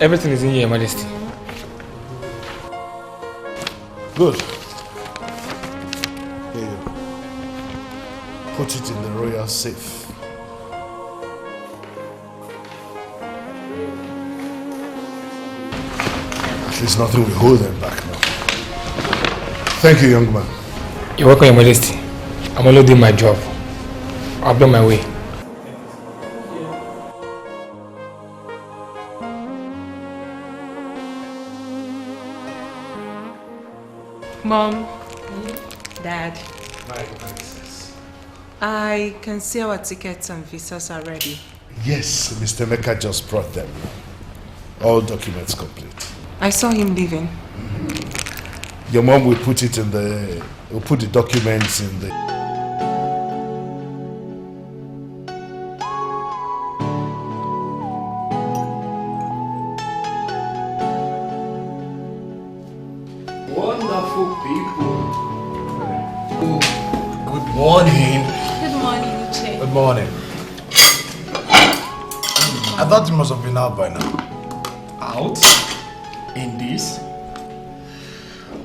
Everything is in here, Your Majesty. Good. Here you go. Put it in the royal safe. At least nothing will hold them back now. Thank you, young man. You're welcome, Your Majesty. I'm only doing my job. I'll be on my way. Mom, Dad, I can see our tickets and visas are ready. Yes, Mr. Mecca just brought them. All documents complete. I saw him leaving. Your mom will put it in the... will put the documents in the... Wonderful people. Good morning. Good morning, Uche. Good morning. I thought you must have been out by now. Out? In this?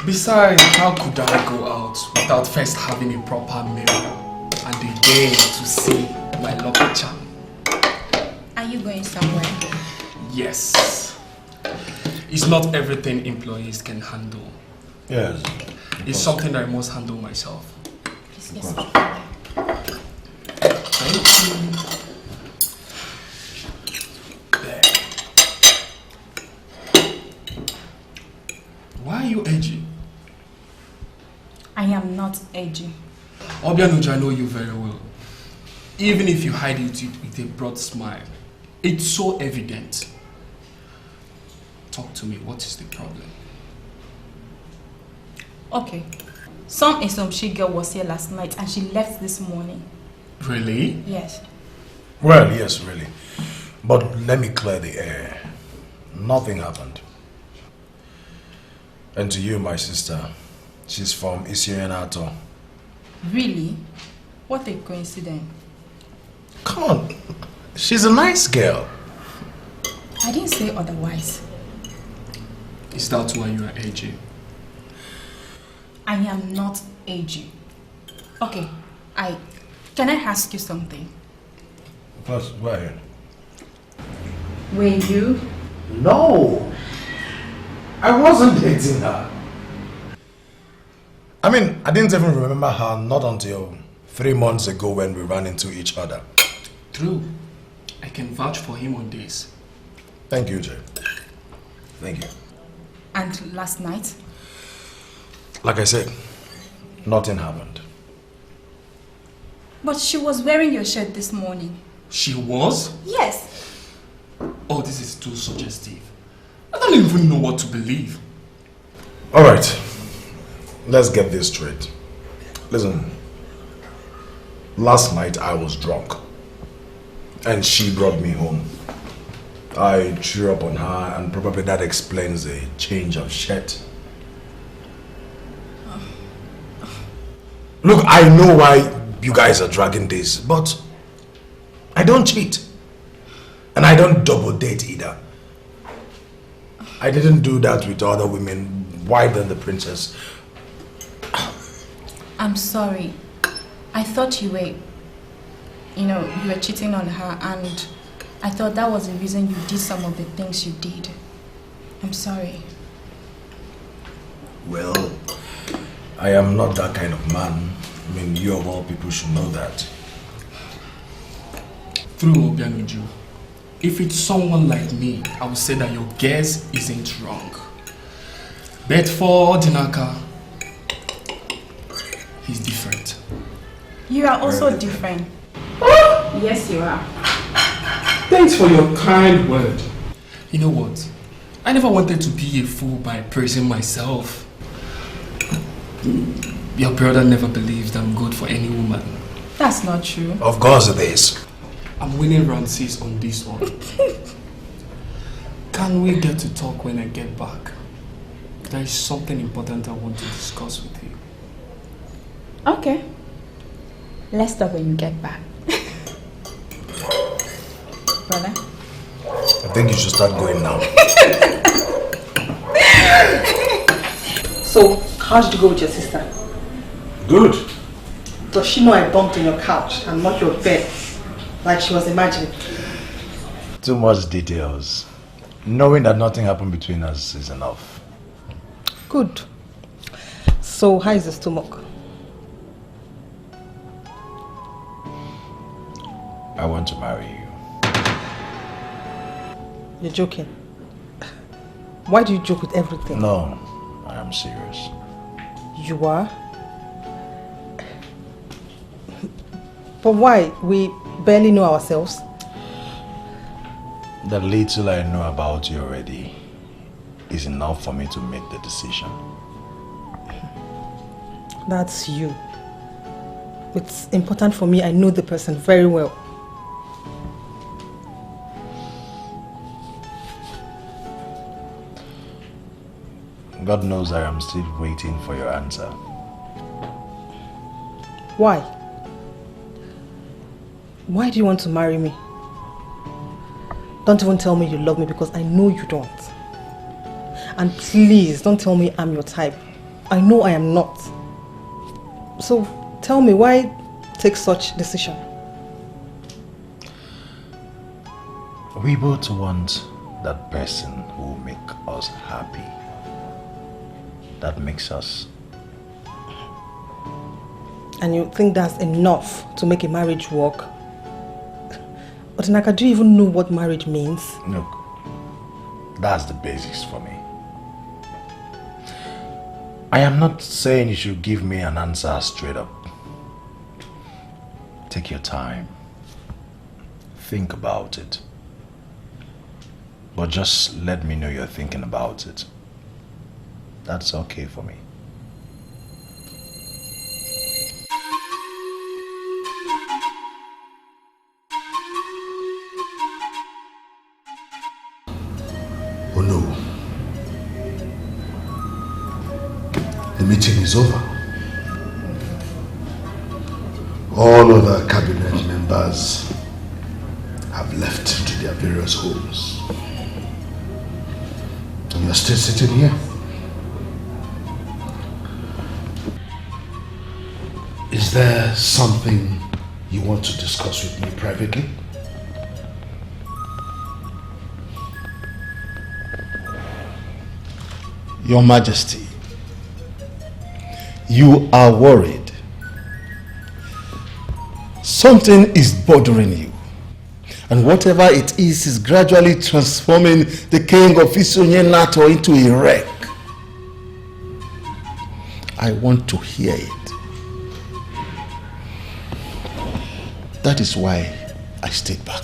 Besides, how could I go out without first having a proper meal and a day to see my lucky charm? Are you going somewhere? Yes. It's not everything employees can handle. Yes. It's something that I must handle myself. Please get some. Thank you. There. Why are you edgy? I am not edgy. Obianuja, I know you very well. Even if you hide it with a broad smile, it's so evident. Talk to me, what is the problem? Okay. Some Isomshi girl was here last night and she left this morning. Really? Yes. Well, yes, really. But let me clear the air. Nothing happened. And to you, my sister, she's from Isirienato. Really? What a coincidence. Come on, she's a nice girl. I didn't say otherwise. Is that why you are edgy? I am not edgy. Okay, can I ask you something? Plus, why? Were you? No! I wasn't dating her. I mean, I didn't even remember her not until 3 months ago when we ran into each other. True. I can vouch for him on this. Thank you, Jay. Thank you. And last night? Like I said, nothing happened. But she was wearing your shirt this morning. She was? Yes. Oh, this is too suggestive. I don't even know what to believe. Alright, let's get this straight. Listen, last night I was drunk and she brought me home. I threw up on her and probably that explains the change of shirt. Look, I know why you guys are dragging this, but I don't cheat. And I don't double date either. I didn't do that with other women. Why then the princess? I'm sorry. I thought you were, you were cheating on her, and I thought that was the reason you did some of the things you did. I'm sorry. Well, I am not that kind of man. I mean, you of all people should know that. Through Obianuju, if it's someone like me, I would say that your guess isn't wrong. But for Dinaka, he's different. You are also different. Yes, you are. Thanks for your kind word. You know what? I never wanted to be a fool by praising myself. Your brother never believes I'm good for any woman. That's not true. Of course it is. I'm winning round 6 on this one. Can we get to talk when I get back? There is something important I want to discuss with you. Okay. Let's talk when you get back. Brother? I think you should start going now. So, how did you go with your sister? Good. Does she know I bumped on your couch and not your bed, like she was imagining? Too much details. Knowing that nothing happened between us is enough. Good. So, how is the stomach? I want to marry you. You're joking. Why do you joke with everything? No, I am serious. You are? But why? We barely know ourselves. The little I know about you already is enough for me to make the decision. That's you. It's important for me. I know the person very well. God knows I am still waiting for your answer. Why? Why do you want to marry me? Don't even tell me you love me because I know you don't. And please, don't tell me I'm your type. I know I am not. So, tell me, why take such decision? We both want that person who will make us happy. That makes us. And you think that's enough to make a marriage work? But Naka, do you even know what marriage means? Look, that's the basics for me. I am not saying you should give me an answer straight up. Take your time. Think about it. But just let me know you're thinking about it. That's okay for me. Oh no. The meeting is over. All other cabinet members have left to their various homes. And you're still sitting here. Is there something you want to discuss with me privately? Your Majesty, you are worried. Something is bothering you. And whatever it is gradually transforming the king of Isonyenato into a wreck. I want to hear it. That is why I stayed back.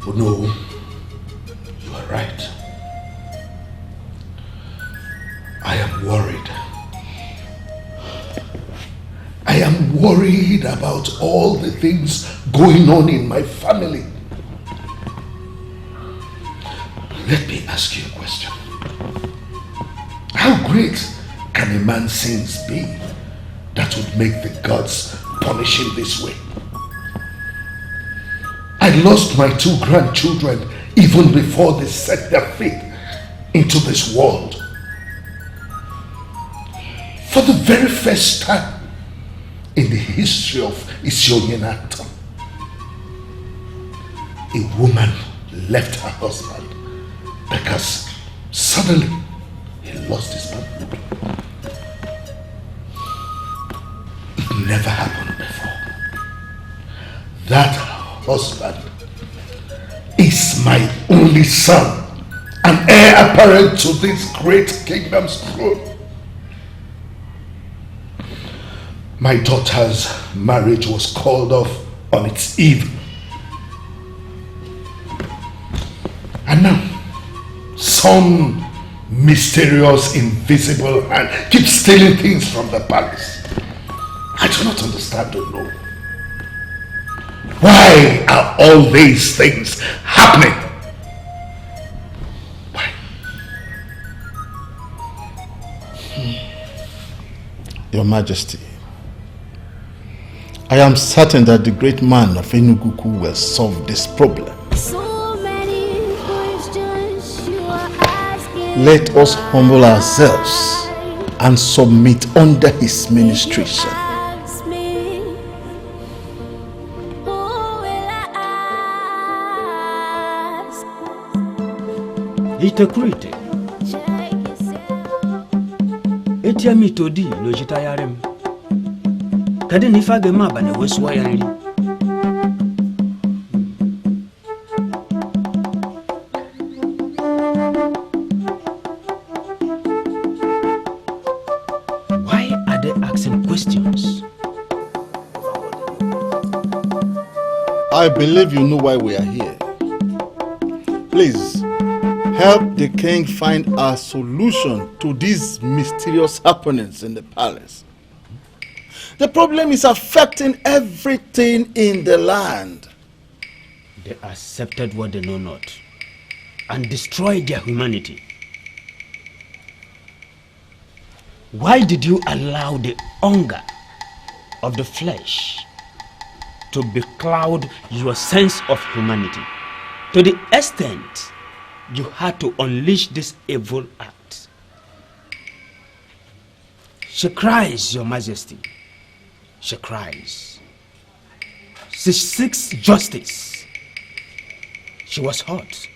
Oh no, you are right. I am worried. I am worried about all the things going on in my family. Let me ask you a question. How great can a man's sins be that would make the gods punish him this way? I lost my 2 grandchildren even before they set their feet into this world. For the very first time in the history of Isonyenato, a woman left her husband because suddenly he lost his manhood. It never happened before. That husband is my only son, an heir apparent to this great kingdom's throne. My daughter's marriage was called off on its eve. And now, some mysterious, invisible hand keeps stealing things from the palace. I do not understand or know. Why are all these things happening? Why? Your Majesty, I am certain that the great man of Enugu will solve this problem. So many questions you are asking. Let us humble ourselves and submit under his ministration. Ask me, who will I ask? Itakurite. Check yourself. Etiami todi no jitayarem. Kade nifage maba ne wesuwa yanri. Why are they asking questions? I believe you know why we are here. Please, help the king find a solution to these mysterious happenings in the palace. The problem is affecting everything in the land. They accepted what they know not and destroyed their humanity. Why did you allow the hunger of the flesh to becloud your sense of humanity to the extent you had to unleash this evil act? She cries, Your Majesty. She cries. She seeks justice. She was hurt.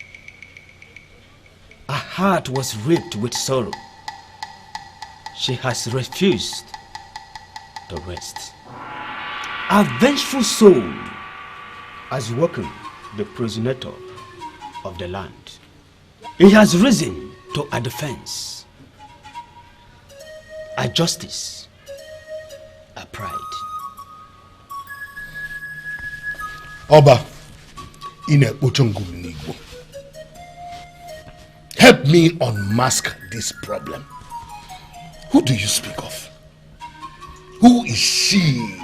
Her heart was ripped with sorrow. She has refused to rest. Our vengeful soul has woken the progenitor of the land. He has risen to our defense, our justice, our pride. Oba, Ine-Ochongwu-Nigbo, help me unmask this problem. Who do you speak of? Who is she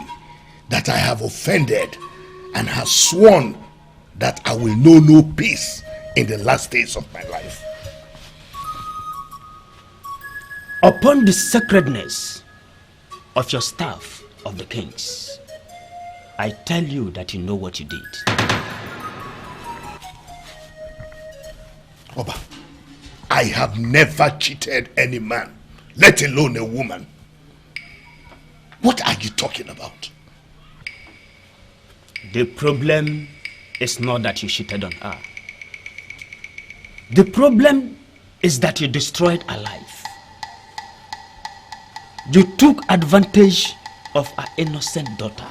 that I have offended and has sworn that I will know no peace in the last days of my life? Upon the sacredness of your staff of the kings, I tell you that you know what you did. Oba, I have never cheated any man, let alone a woman. What are you talking about? The problem is not that you cheated on her. The problem is that you destroyed her life. You took advantage of her innocent daughter,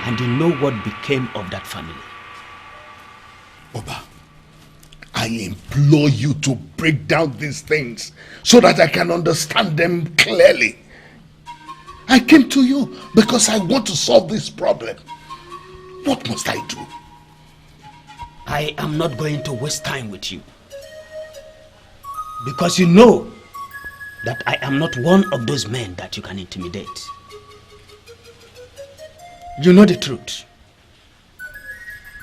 and you know what became of that family. Oba, I implore you to break down these things so that I can understand them clearly. I came to you because I want to solve this problem. What must I do? I am not going to waste time with you, because you know that I am not one of those men that you can intimidate. You know the truth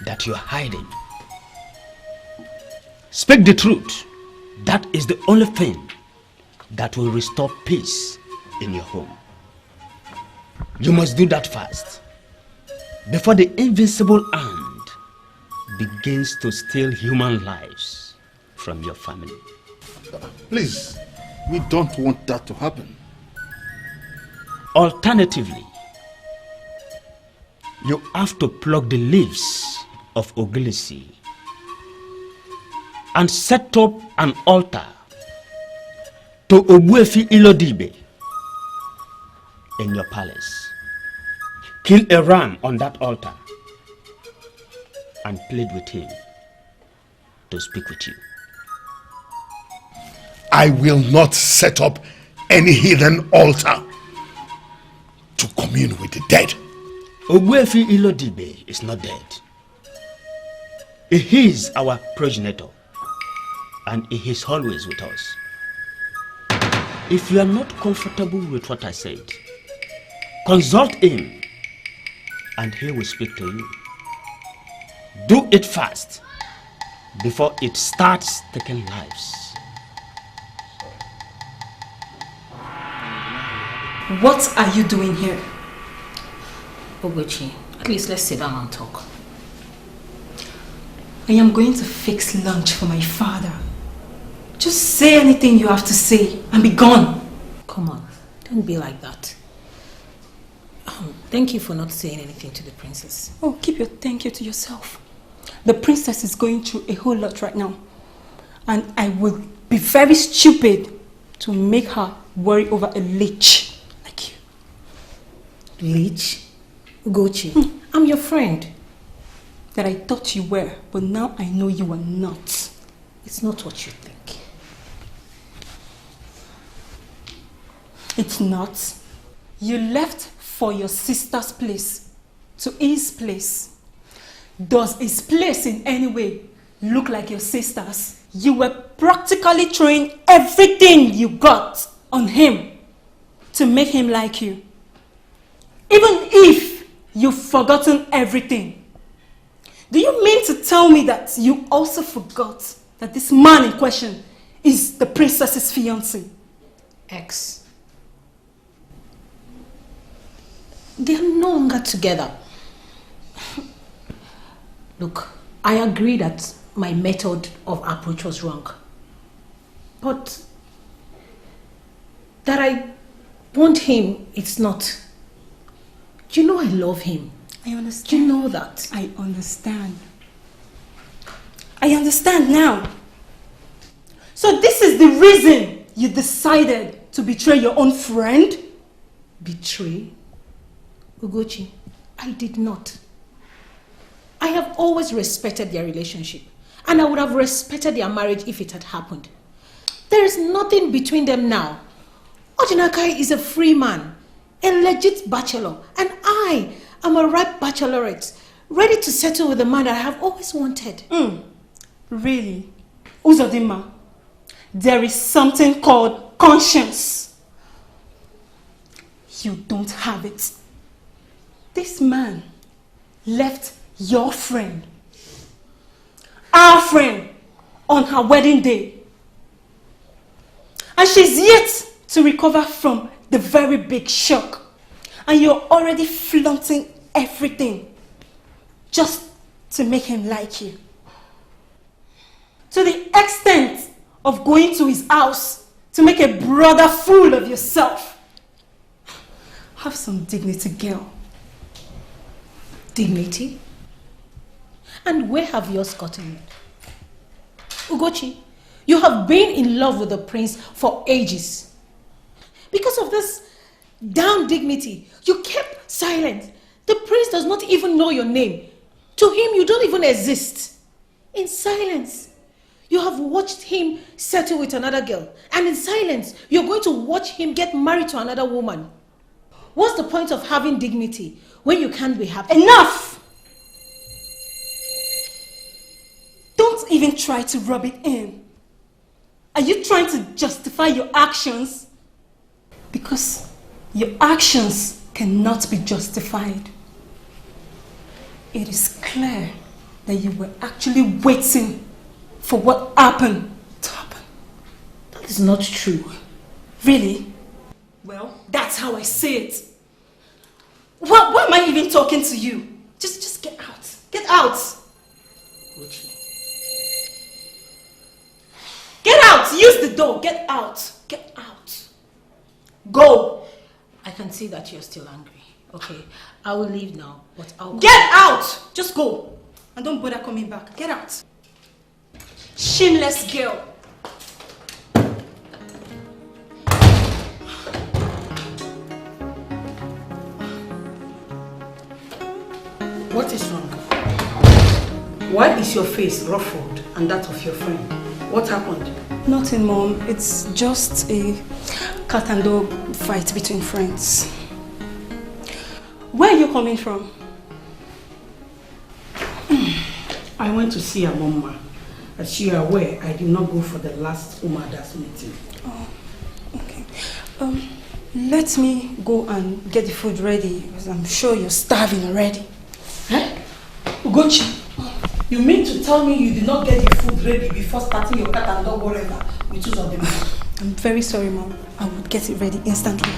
that you are hiding. Speak the truth. That is the only thing that will restore peace in your home. You must do that fast before the invincible hand begins to steal human lives from your family. Please, we don't want that to happen. Alternatively, you have to pluck the leaves of Ogilisi and set up an altar to Ogbuefi Ilodibe in your palace. Kill a ram on that altar and plead with him to speak with you. I will not set up any hidden altar to commune with the dead. Ogbuefi Ilodibe is not dead. He is our progenitor, and he is always with us. If you are not comfortable with what I said, consult him and he will speak to you. Do it fast before it starts taking lives. What are you doing here? Ogochi, at least let's sit down and talk. I am going to fix lunch for my father. Just say anything you have to say and be gone. Come on, don't be like that. Thank you for not saying anything to the princess. Oh, keep your thank you to yourself. The princess is going through a whole lot right now. And I would be very stupid to make her worry over a leech like you. Leech? Ugochi, I'm your friend. That I thought you were, but now I know you are not. It's not what you think. It's not. You left for your sister's place to his place. Does his place in any way look like your sister's? You were practically throwing everything you got on him to make him like you. Even if you've forgotten everything. Do you mean to tell me that you also forgot that this man in question is the princess's fiancé? Ex. They are no longer together. Look, I agree that my method of approach was wrong. But that I want him, it's not. Do you know I love him? I understand. Do you know that? I understand. I understand now. So this is the reason you decided to betray your own friend? Betray? Ugochi, I did not. I have always respected their relationship. And I would have respected their marriage if it had happened. There is nothing between them now. Ojinakai is a free man, a legit bachelor, and I am a ripe bachelorette, ready to settle with the man that I have always wanted. Really? Uzodima, there is something called conscience. You don't have it. This man left your friend, our friend, on her wedding day. And she's yet to recover from the very big shock. And you're already flaunting everything just to make him like you. To the extent of going to his house to make a brother fool of yourself. Have some dignity, girl. Dignity? And where have yours gotten it? Ugochi, you have been in love with the prince for ages. Because of this damn dignity, you kept silent. The prince does not even know your name. To him, you don't even exist. In silence, you have watched him settle with another girl. And in silence, you're going to watch him get married to another woman. What's the point of having dignity when you can't be happy? Enough! Don't even try to rub it in. Are you trying to justify your actions? Because your actions cannot be justified. It is clear that you were actually waiting for what happened to happen. That is not true. Really? Well, that's how I say it. Why am I even talking to you? Just get out. Get out. Get out. Use the door. Get out. Get out. Go. I can see that you're still angry. Okay, I will leave now, but I'll go. Get out. Just go. And don't bother coming back. Get out. Shameless girl. What is wrong? Why is your face ruffled and that of your friend? What happened? Nothing, Mom. It's just a cat and dog fight between friends. Where are you coming from? I went to see her mama. As you are aware, I did not go for the last Umadas meeting. Oh, okay. Let me go and get the food ready because I'm sure you're starving already. Eh? Ugochi, you mean to tell me you did not get the food ready before starting your cat and dog whatever with two of them? I'm very sorry, Mom. I will get it ready instantly.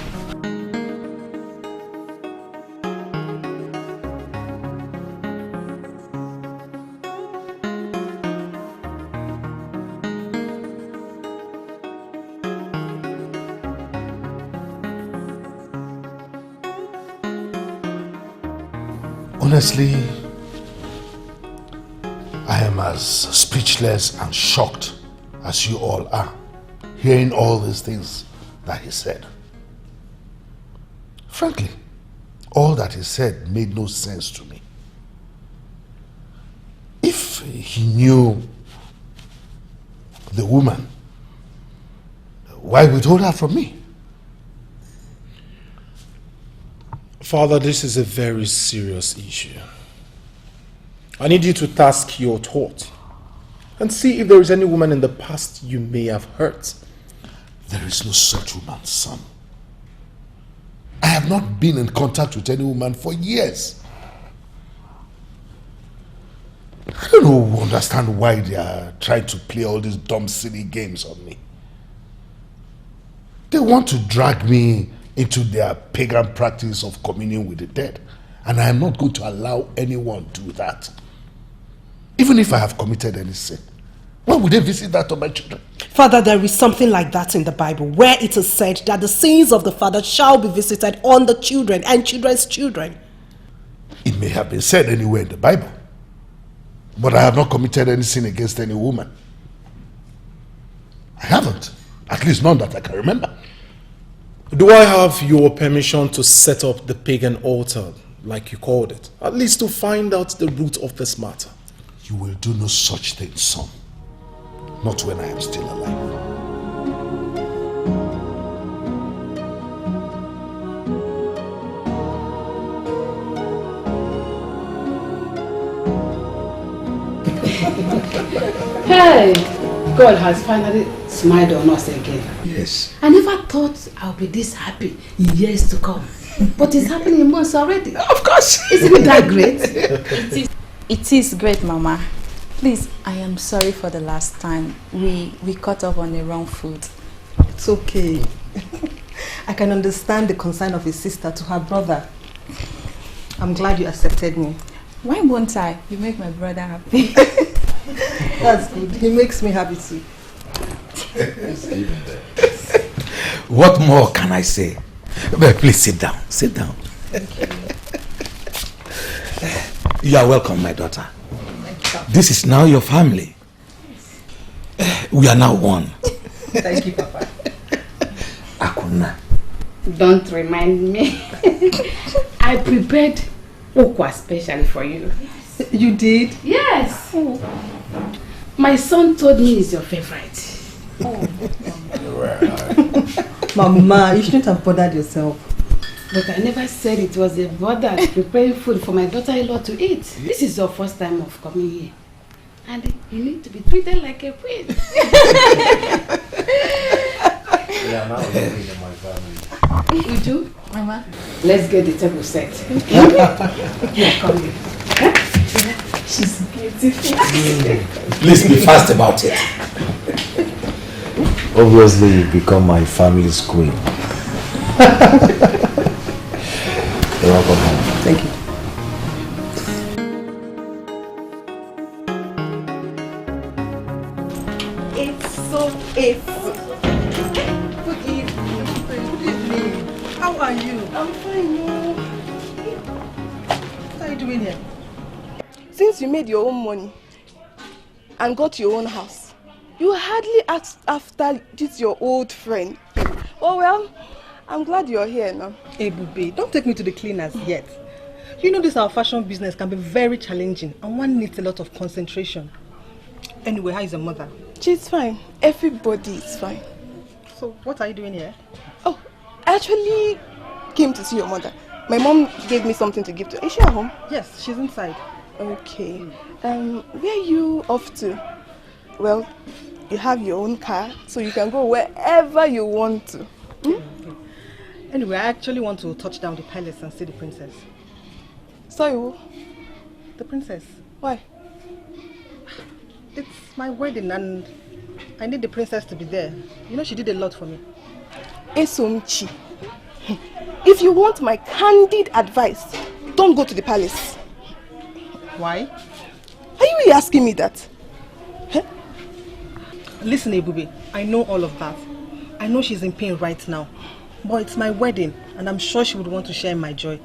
Honestly, I am as speechless and shocked as you all are, hearing all these things that he said. Frankly, all that he said made no sense to me. If he knew the woman, why withhold her from me? Father, this is a very serious issue. I need you to task your thought and see if there is any woman in the past you may have hurt. There is no such woman, son. I have not been in contact with any woman for years. I don't understand why they are trying to play all these dumb, silly games on me. They want to drag me into their pagan practice of communing with the dead, and I am not going to allow anyone to do that. Even if I have committed any sin, why would they visit that on my children? Father, there is something like that in the Bible where it is said that the sins of the father shall be visited on the children and children's children. It may have been said anywhere in the Bible, but I have not committed any sin against any woman. I haven't. At least none that I can remember. Do I have your permission to set up the pagan altar, like you called it? At least to find out the root of this matter. You will do no such thing, son. Not when I am still alive. Hey, God has finally smiled on us again. Yes. I never thought I'll be this happy in years to come. But it's happening in months already. Of course. Isn't it that great? It is great, Mama. Please, I am sorry for the last time. We caught up on the wrong foot. It's okay. I can understand the concern of his sister to her brother. I'm glad you accepted me. Why won't I? You make my brother happy. That's good. He makes me happy too. What more can I say? Well, please sit down. Sit down. You are welcome, my daughter. This is now your family. We are now one. Thank you, Papa. Akuna. Don't remind me. I prepared okwa specially for you. You did? Yes. My son told me it's your favorite. Mama, you shouldn't have bothered yourself. But I never said it was a bother preparing food for my daughter-in-law to eat. This is your first time of coming here. And you need to be treated like a queen. Yeah, now I'm living in my family. Uju, Mama, let's get the table set. Yeah, come here. She's beautiful. Please be fast about it. Obviously, you've become my family's queen. You're welcome home. Thank you. Good evening. How are you? I'm fine, no. What are you doing here? Since you made your own money and got your own house, you hardly asked after this your old friend. Oh well, I'm glad you're here now. Hey, Bube, don't take me to the cleaners yet. You know this our fashion business can be very challenging and one needs a lot of concentration. Anyway, how is your mother? She's fine. Everybody is fine. So, what are you doing here? Oh, I actually came to see your mother. My mom gave me something to give to her. Is she at home? Yes, she's inside. Okay. Where are you off to? Well, you have your own car, so you can go wherever you want to. Okay. Anyway, I actually want to touch down the palace and see the princess. Sorry, who? The princess. Why? It's my wedding and I need the princess to be there. You know she did a lot for me. Esomchi, if you want my candid advice, don't go to the palace. Why? Are you really asking me that? Huh? Listen, Ebube, I know all of that. I know she's in pain right now. But it's my wedding and I'm sure she would want to share my joy.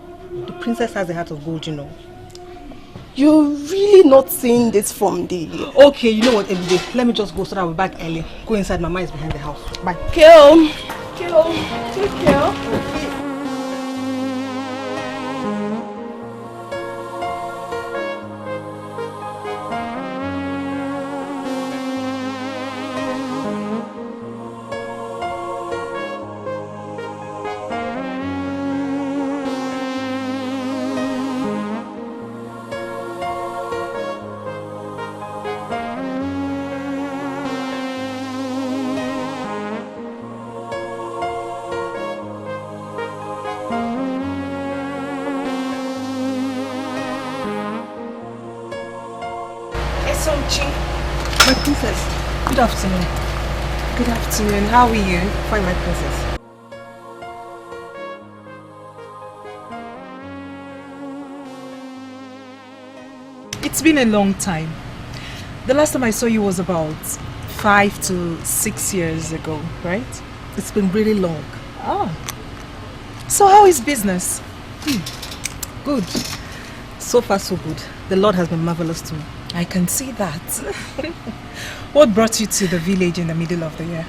The princess has a heart of gold, you know. You're really not saying this from the... Okay, you know what, Everyday? Let me just go so that I'll be back early. Go inside, Mama is behind the house. Bye. Kale, take care. My princess, good afternoon. Good afternoon. How are you? Fine, my princess. It's been a long time. The last time I saw you was about 5 to 6 years ago, right? It's been really long. Oh. So how is business? Good. So far, so good. The Lord has been marvelous to me. I can see that. What brought you to the village in the middle of the year?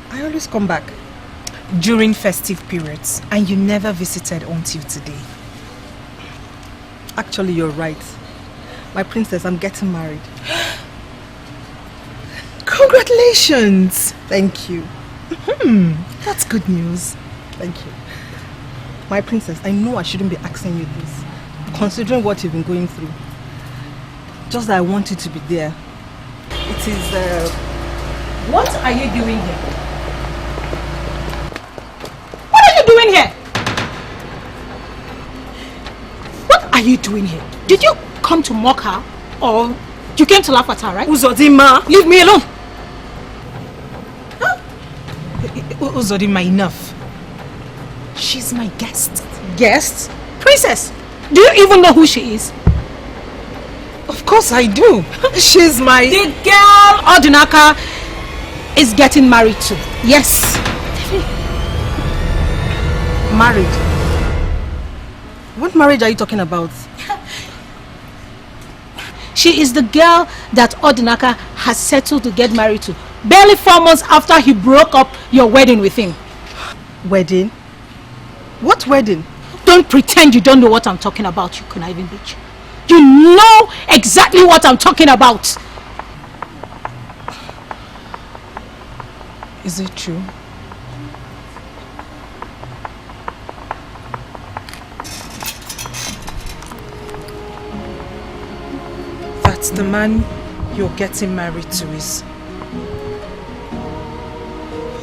I always come back. During festive periods, and you never visited until today. Actually, you're right. My princess, I'm getting married. Congratulations! Thank you. That's good news. Thank you. My princess, I know I shouldn't be asking you this, considering what you've been going through. Just that I want you to be there. It is, What are you doing here? What are you doing here? What are you doing here? Did you come to mock her or you came to laugh at her, right? Uzodima! Leave me alone! Uzodima, enough. She's my guest. Guest? Princess, do you even know who she is? Of course I do. She's my... The girl Odinaka is getting married to. Yes. married. What marriage are you talking about? She is the girl that Odinaka has settled to get married to. Barely 4 months after he broke up your wedding with him. Wedding? What wedding? Don't pretend you don't know what I'm talking about, you conniving bitch. You know exactly what I'm talking about. Is it true? That the man you're getting married to is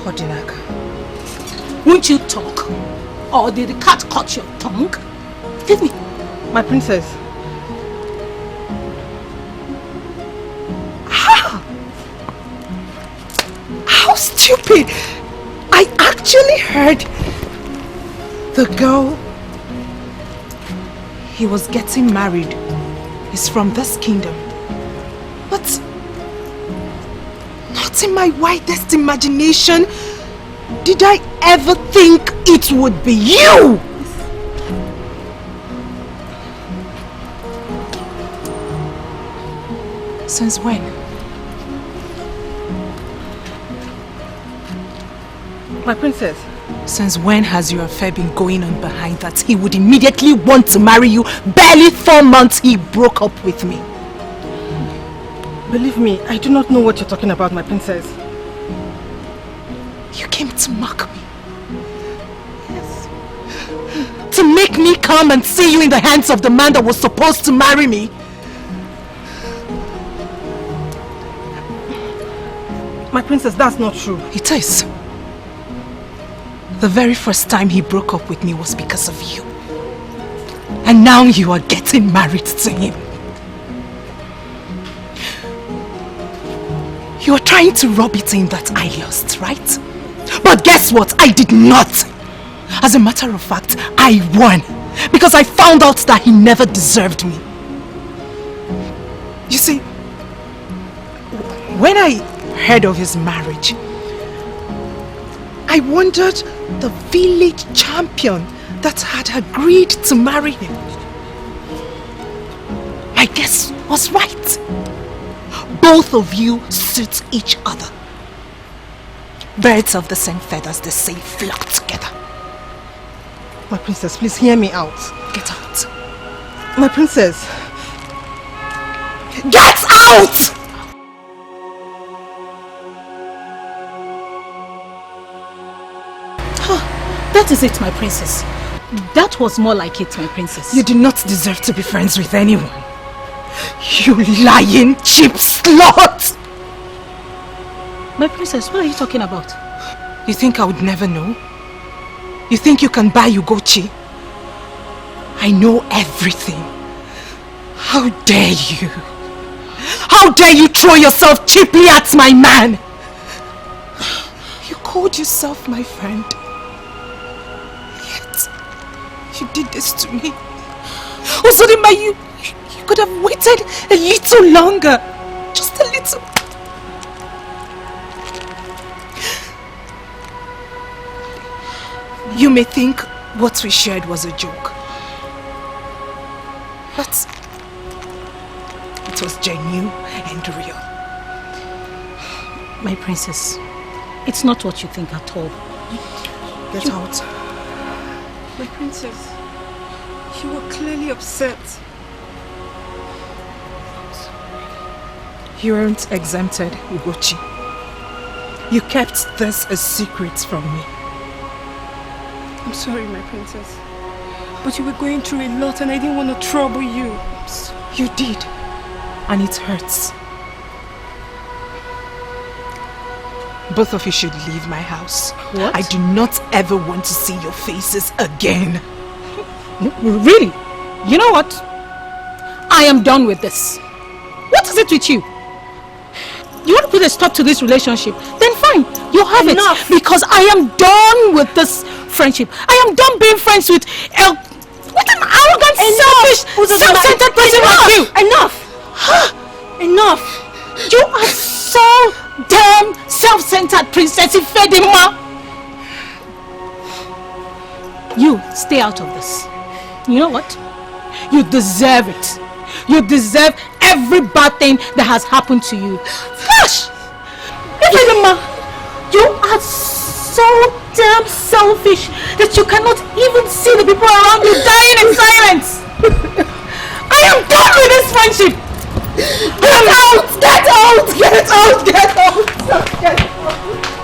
Odinaka. Won't you talk? Or did the cat cut your tongue? Give me. My princess. How stupid! I actually heard the girl he was getting married is from this kingdom. But not in my widest imagination did I ever think it would be you! Since when? My princess. Since when has your affair been going on behind that he would immediately want to marry you? Barely 4 months he broke up with me. Believe me, I do not know what you're talking about, my princess. You came to mock me. Yes. To make me come and see you in the hands of the man that was supposed to marry me. My princess, that's not true. It is. The very first time he broke up with me was because of you. And now you are getting married to him. You are trying to rub it in that I lost, right? But guess what? I did not. As a matter of fact, I won. Because I found out that he never deserved me. You see, when I heard of his marriage, I wondered the village champion that had agreed to marry him. guess was right. Both of you suit each other. Birds of the same feathers, they say, flock together. My princess, please hear me out. Get out. My princess. Get out! That is it, my princess. That was more like it, my princess. You do not deserve to be friends with anyone. You lying, cheap slut! My princess, what are you talking about? You think I would never know? You think you can buy Ugochi? I know everything. How dare you? How dare you throw yourself cheaply at my man? You called yourself my friend. Yet, you did this to me. Osodima, you could have waited a little longer. Just a little. You may think what we shared was a joke. But it was genuine and real. My princess, it's not what you think at all. Get out. My princess, you were clearly upset. You weren't exempted, Ugochi. You kept this a secret from me. I'm sorry, my princess. But you were going through a lot and I didn't want to trouble you. You did. And it hurts. Both of you should leave my house. What? I do not ever want to see your faces again. Really? You know what? I am done with this. What is it with you? You want to put a stop to this relationship? Then fine, you have Enough. it. Because I am done with this friendship. I am done being friends with an arrogant, selfish, self-centered person like you. Enough! Enough! You are so damn self-centered, Princess Ifedima. You stay out of this. You know what? You deserve it. You deserve every bad thing that has happened to you. Gosh! Ifedima, you are so damn selfish that you cannot even see the people around you dying in silence. I am done with this friendship. Get out! Get out! Get out! Get out! Get out!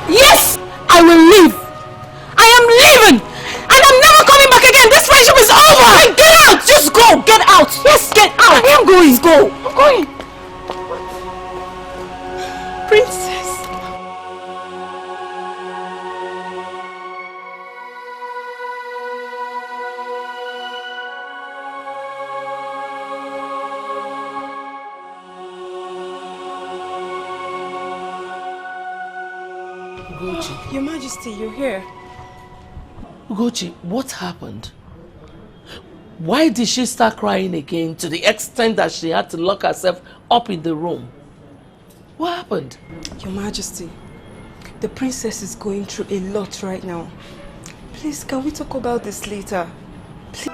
Yes, I will leave. I am leaving, and I'm never coming back again. This friendship is over. And get out! Just go. Get out. Yes, get out. I am going. Go. I'm going. Princess. Ugochi. Your Majesty, you're here. Ugochi, what happened? Why did she start crying again to the extent that she had to lock herself up in the room? What happened? Your Majesty, the princess is going through a lot right now. Please, can we talk about this later? Please.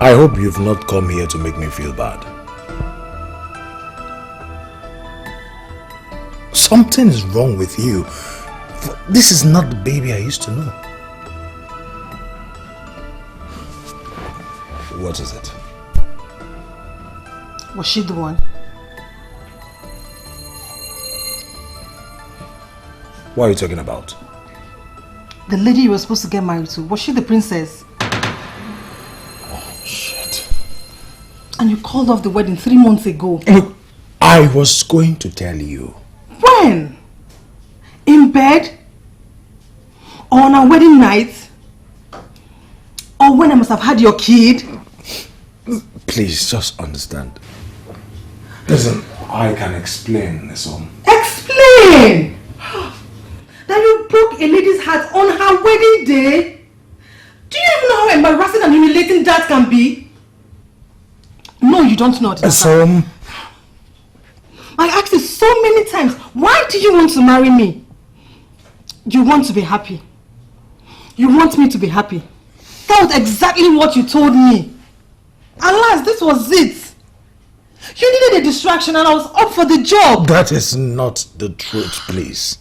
I hope you've not come here to make me feel bad. Something is wrong with you. This is not the baby I used to know. What is it? Was she the one? What are you talking about? The lady you were supposed to get married to, was she the princess? And you called off the wedding 3 months ago. I was going to tell you. When? In bed? Or on our wedding night? Or when I must have had your kid? Please, just understand. Listen, I can explain this one. Explain! That you broke broke a lady's heart on her wedding day? Do you even know how embarrassing and humiliating that can be? No, you don't know. So, I asked you so many times, why do you want to marry me? You want to be happy. You want me to be happy. That was exactly what you told me. Alas, this was it. You needed a distraction and I was up for the job. that is not the truth, please.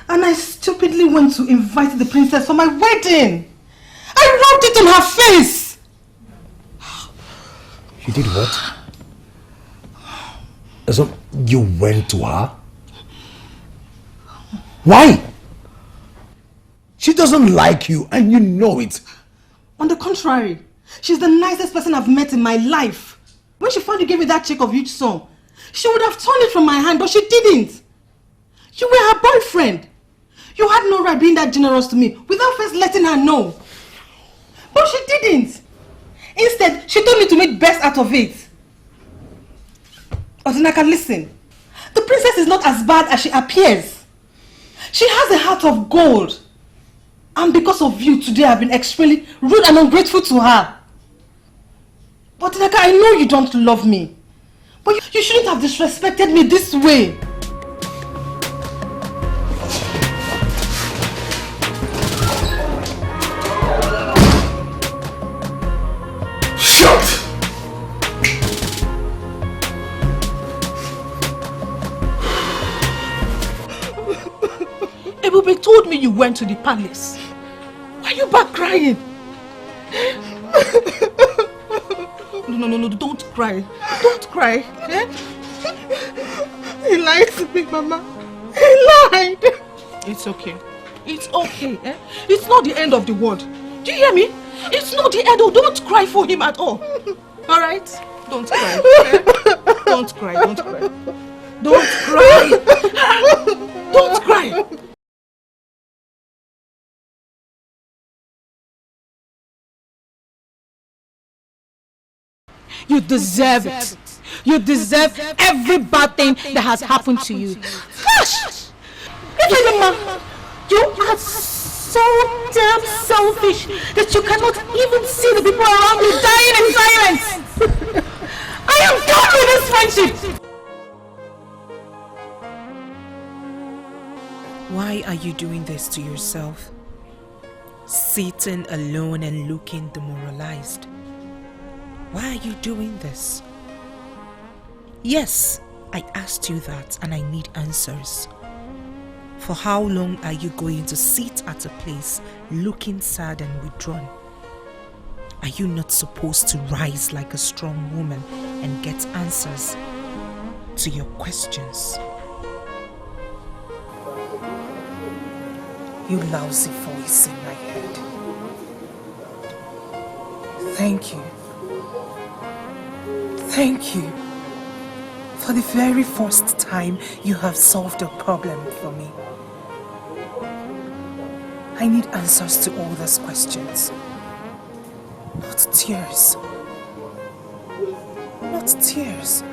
And I stupidly went to invite the princess for my wedding. I rubbed it on her face. You did what? So, you went to her? Why? She doesn't like you and you know it. On the contrary, she's the nicest person I've met in my life. When she finally gave me that check of each sum, she would have torn it from my hand, but she didn't. You were her boyfriend. You had no right being that generous to me without first letting her know. But she didn't. Instead, she told me to make best out of it. Odinaka, listen. The princess is not as bad as she appears. She has a heart of gold. And because of you today, I've been extremely rude and ungrateful to her. But Odinaka, I know you don't love me. But you shouldn't have disrespected me this way. Ebube told me you went to the palace. Why are you back crying? No, don't cry. Don't cry. Eh? He lied to me, Mama. He lied. It's okay. It's okay. Eh? It's not the end of the world. Do you hear me? It's not the end. Don't cry for him at all. Alright? Don't cry. Eh? Don't cry. Don't cry. Don't cry. Don't cry. You deserve it. You deserve every bad thing that has happened to you. Gosh! You are so damn selfish that you cannot even see the people around you dying in silence. I am done with this friendship. Why are you doing this to yourself? Sitting alone and looking demoralized. Why are you doing this? Yes, I asked you that and I need answers. For how long are you going to sit at a place looking sad and withdrawn? Are you not supposed to rise like a strong woman and get answers to your questions? You lousy voice in my head. Thank you. Thank you. For the very first time, you have solved a problem for me. I need answers to all those questions. Not tears. Not tears.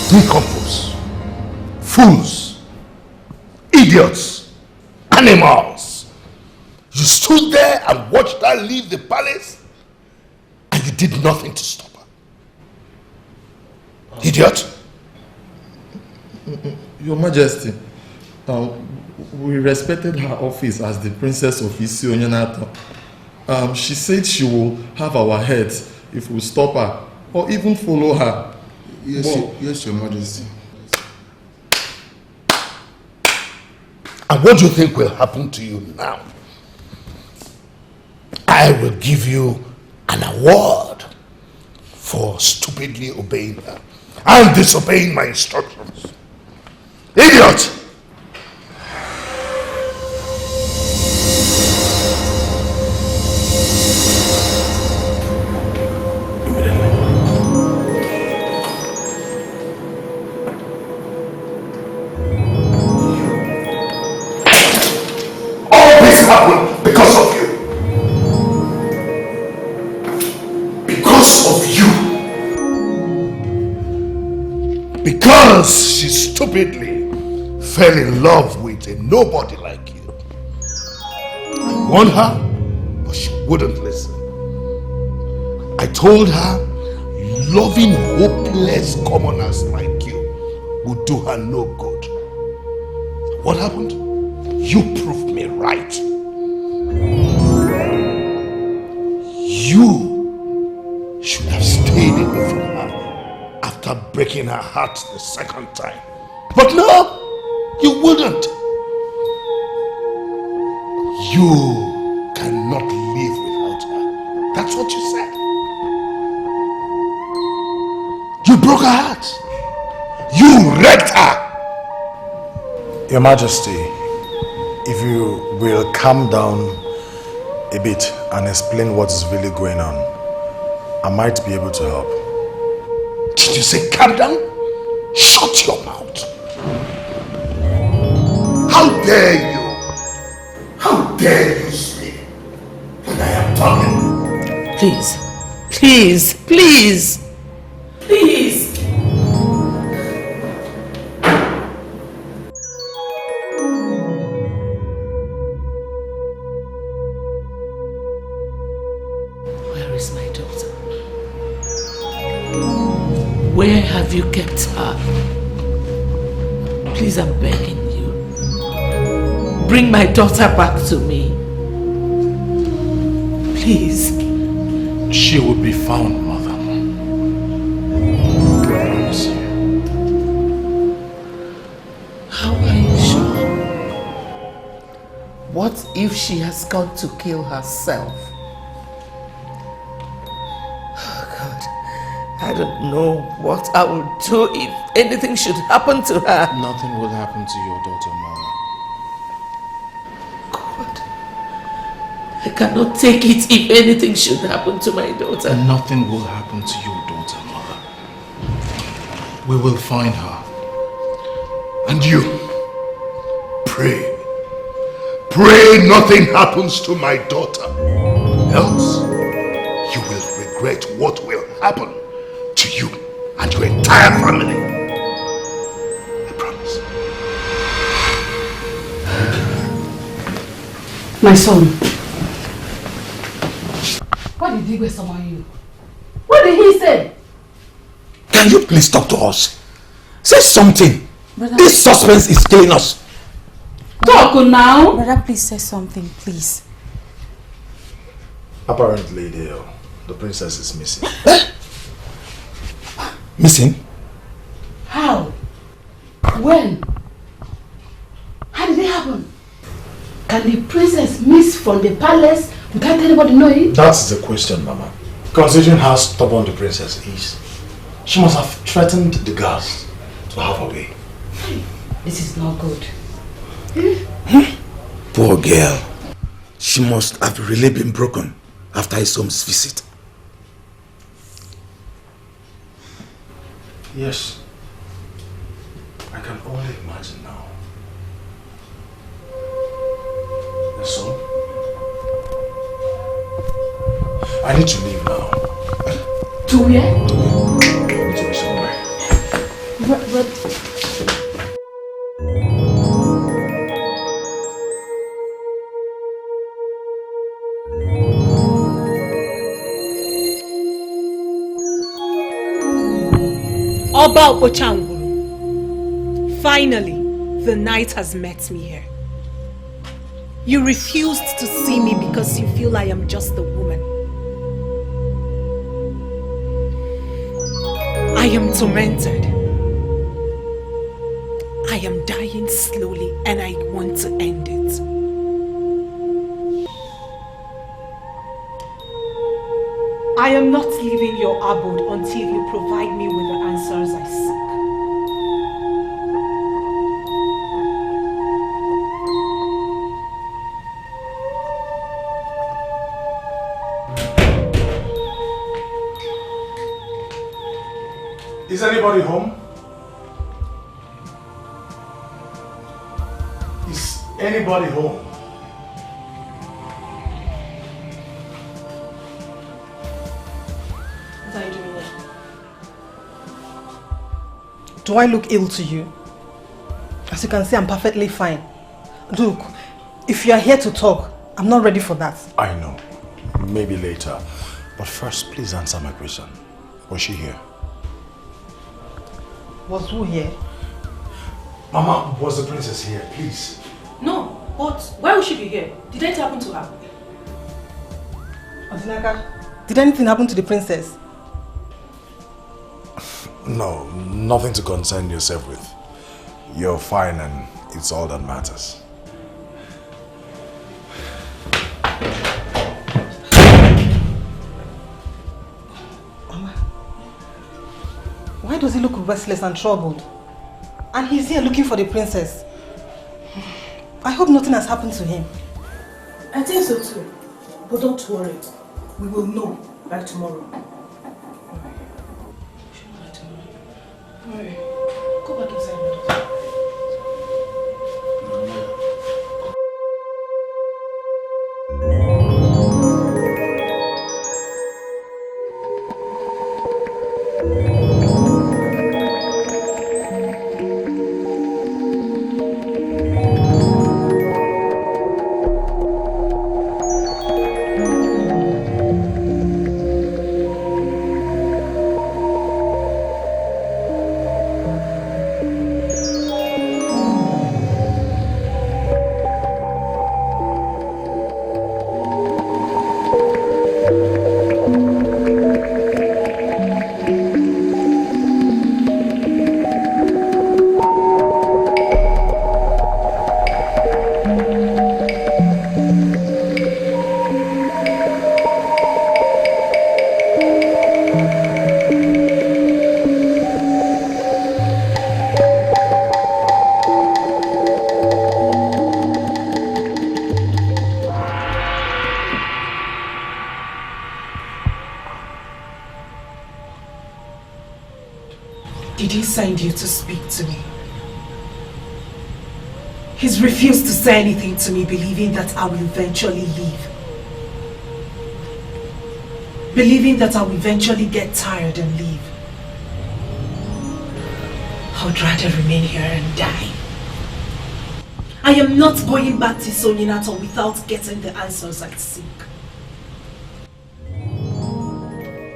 Decomposed, fools, idiots, animals. You stood there and watched her leave the palace and you did nothing to stop her. Idiot. Your Majesty, we respected her office as the Princess of Isi Onyenato. She said she will have our heads if we stop her or even follow her. Yes, Your Majesty. And what do you think will happen to you now? I will give you an award for stupidly obeying her and disobeying my instructions. Idiot! All this happened because of you. Because of you. Because she stupidly fell in love with a nobody like you. I warned her, but she wouldn't listen. I told her loving hopeless commoners like you would do her no good. What happened? You proved me right. You should have stayed away from her after breaking her heart the second time. But no, you wouldn't. You cannot live without her. That's what you said. You broke her heart. You wrecked her. Your Majesty, if you will calm down a bit and explain what is really going on, I might be able to help. Did you say calm down? Shut your mouth. How dare you? How dare you speak when I am talking? Please, please, please, please. Where is my daughter? Where have you kept her? Please, I'm begging you. Bring my daughter back to me. Please. She will be found, Mother. I promise you. How are you sure? What if she has gone to kill herself? Oh God, I don't know what I will do if anything should happen to her. Nothing will happen to your daughter, Mother. I cannot take it if anything should happen to my daughter. Nothing will happen to your daughter, Mother. We will find her. And you, pray. Pray nothing happens to my daughter. Else, you will regret what will happen to you and your entire family. I promise. My son. What did Igwe summon you? What did he say? Can you please talk to us? Say something. Brother, This suspense is killing us. Talk now. Brother, please say something, please. Apparently, the princess is missing. Missing? How? When? How did it happen? Can the princess miss from the palace without anybody knowing? That's the question, Mama. Considering how stubborn the princess is, she must have threatened the guards to have her way. This is not good. Poor girl. She must have really been broken after Isom's visit. Yes. I can only imagine now. So, I need to leave now. To where? I need to be somewhere. But Oba Opochanguru, finally, the night has met me here. You refused to see me because you feel I am just a woman. I am tormented. I am dying slowly and I want to end it. I am not leaving your abode until you provide me with the answers I seek. Is anybody home? Is anybody home? What are you doing here? Do I look ill to you? As you can see, I'm perfectly fine. Look, if you are here to talk, I'm not ready for that. I know. Maybe later. But first, please answer my question. Was she here? Was who here? Mama, was the princess here? Please. No, but why would she be here? Did anything happen to her? Odinaka, did anything happen to the princess? No, nothing to concern yourself with. You're fine and it's all that matters. Mama, why does he look restless and troubled? And he's here looking for the princess. I hope nothing has happened to him. I think so too. But don't worry. We will know by tomorrow. Alright. Go back inside, my daughter. Did he send you to speak to me? He's refused to say anything to me, believing that I will eventually leave. Believing that I will eventually get tired and leave. I would rather remain here and die. I am not going back to Soninato without getting the answers I seek.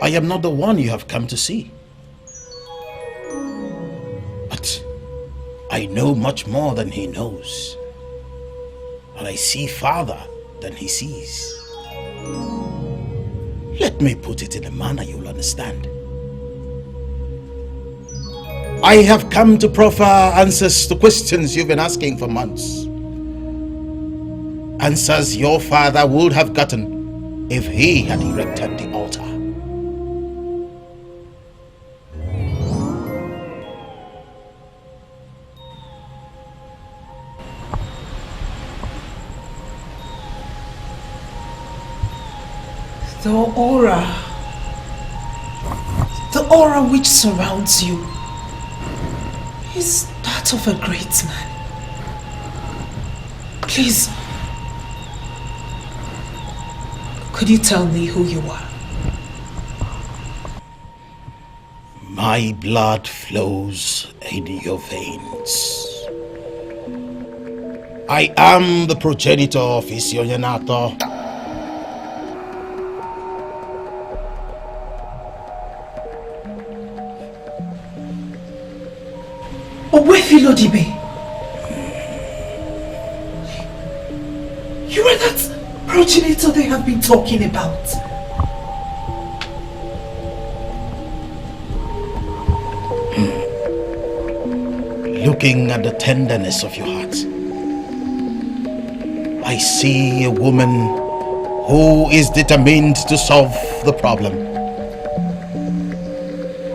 I am not the one you have come to see. But I know much more than he knows. And I see farther than he sees. Let me put it in a manner you'll understand. I have come to proffer answers to questions you've been asking for months. Answers your father would have gotten if he had erected the altar. The aura which surrounds you is that of a great man. Please, could you tell me who you are? My blood flows in your veins. I am the progenitor of Isionyenato. Owefilodibe. You are that progenitor they have been talking about. Looking at the tenderness of your heart, I see a woman who is determined to solve the problem.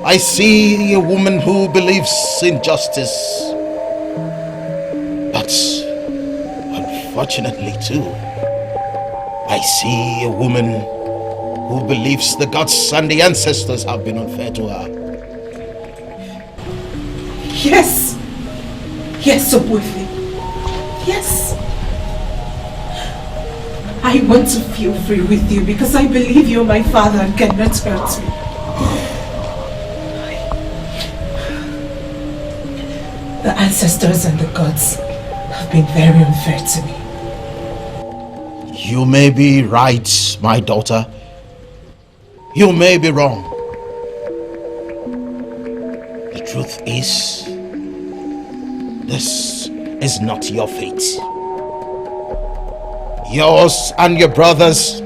I see a woman who believes in justice. But unfortunately too, I see a woman who believes the gods and the ancestors have been unfair to her. Yes. Yes, Obuefi. Yes. I want to feel free with you because I believe you're my father and cannot hurt me. The ancestors and the gods have been very unfair to me. You may be right, my daughter. You may be wrong. The truth is, this is not your fate. Yours and your brothers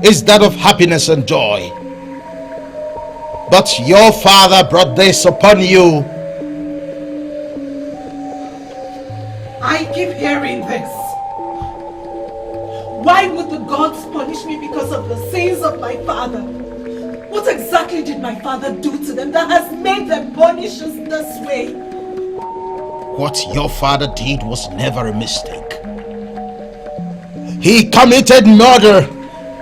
is that of happiness and joy. But your father brought this upon you. I keep hearing this. Why would the gods punish me because of the sins of my father? What exactly did my father do to them that has made them punish us this way? What your father did was never a mistake. He committed murder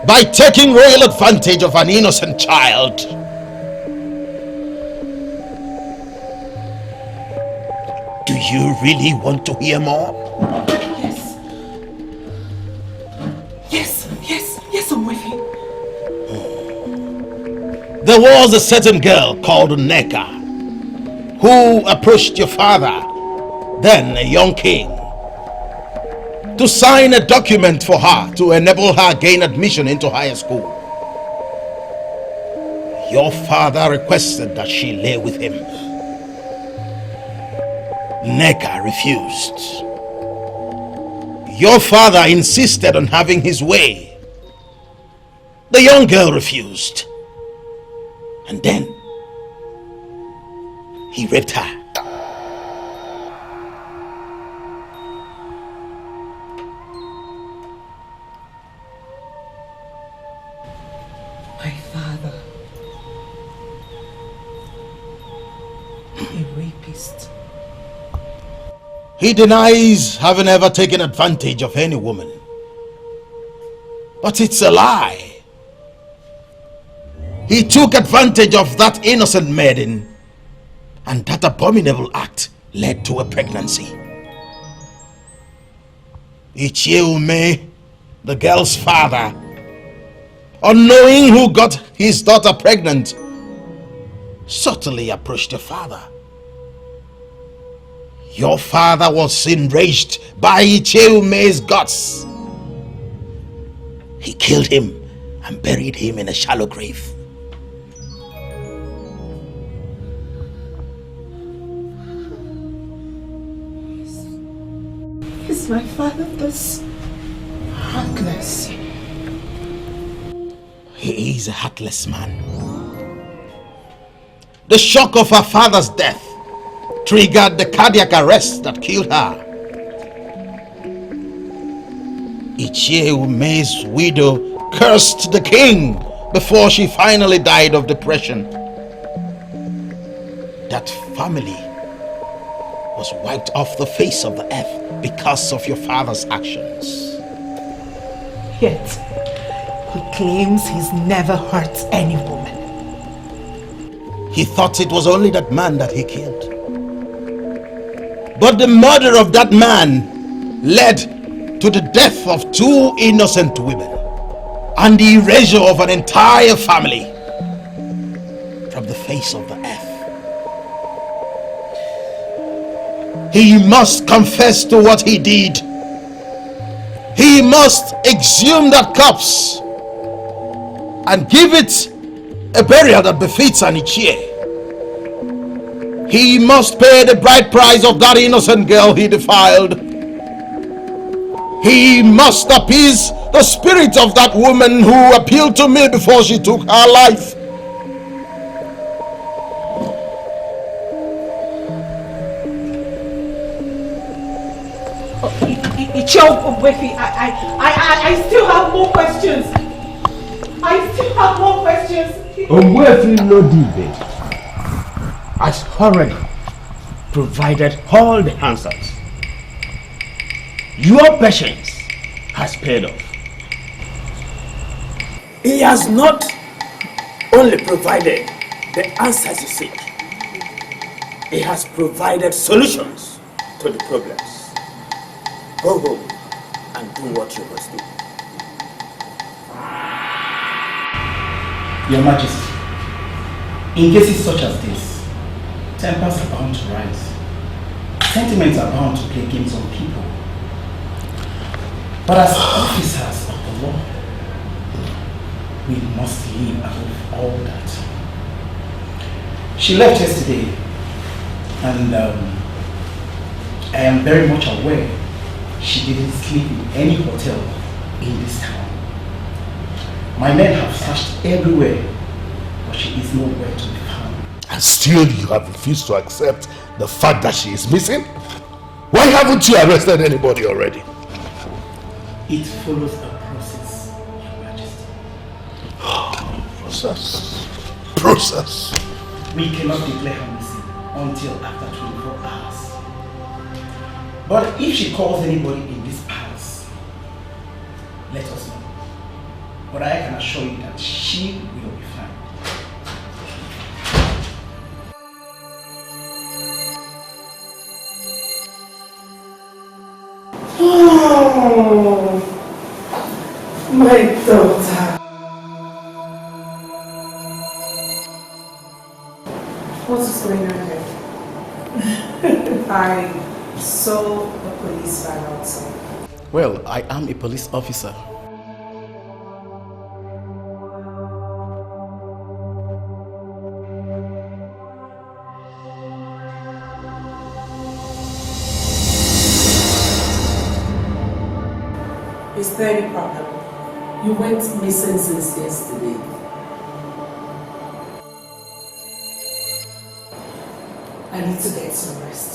by taking royal advantage of an innocent child. Do you really want to hear more? Yes, I'm with you. There was a certain girl called Neka who approached your father, then a young king, to sign a document for her to enable her gain admission into higher school. Your father requested that she lay with him. Neka refused. Your father insisted on having his way. The young girl refused. And then he raped her. My father. A rapist. He denies having ever taken advantage of any woman. But it's a lie. He took advantage of that innocent maiden, and that abominable act led to a pregnancy. Icheume, the girl's father, unknowing who got his daughter pregnant, subtly approached the father. Your father was enraged by Icheume's guts. He killed him and buried him in a shallow grave. Is my father this heartless? He is a heartless man. The shock of her father's death triggered the cardiac arrest that killed her. Icheume's widow cursed the king before she finally died of depression. That family was wiped off the face of the earth because of your father's actions. Yet, he claims he's never hurt any woman. He thought it was only that man that he killed. But the murder of that man led to the death of 2 innocent women and the erasure of an entire family from the face of the earth. He must confess to what he did. He must exhume that corpse and give it a burial that befits an Ichie. He must pay the bride price of that innocent girl he defiled. He must appease the spirit of that woman who appealed to me before she took her life. I still have more questions. Omwefi no Dibe has already provided all the answers. Your patience has paid off. He has not only provided the answers you seek, he has provided solutions to the problems. Go home and do what you must do. Your Majesty, in cases such as this, tempers are bound to rise. Sentiments are bound to play games on people. But as officers of the law, we must live above all that. She left yesterday, and I am very much aware she didn't sleep in any hotel in this town. My men have searched everywhere, but she is nowhere to be found. And still you have refused to accept the fact that she is missing? Why haven't you arrested anybody already? It follows a process, Your Majesty. Process. We cannot declare her missing until after 24 hours. But if she calls anybody in this palace, let us know. But I can assure you that she will be fine. Oh, my daughter. What is going on here? I saw a police van outside. Well, I am a police officer. Is there any problem? You went missing since yesterday. I need to get some rest.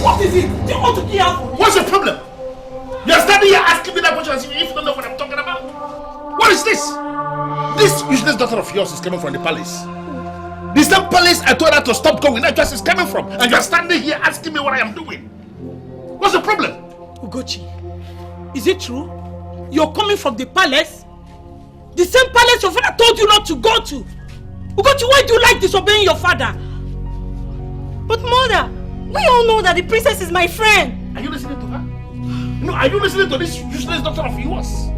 What is it? Do you want to kill her? What's your problem? You're standing here asking me that question as if you don't know what I'm talking about. What is this? This useless daughter of yours is coming from the palace. The same palace I told her to stop going, that's where she's coming from. And you're standing here asking me what I am doing. What's the problem? Ugochi, is it true? You're coming from the palace? The same palace your father told you not to go to. Ugochi, why do you like disobeying your father? But mother, we all know that the princess is my friend. Are you listening to her? No, are you listening to this useless daughter of yours?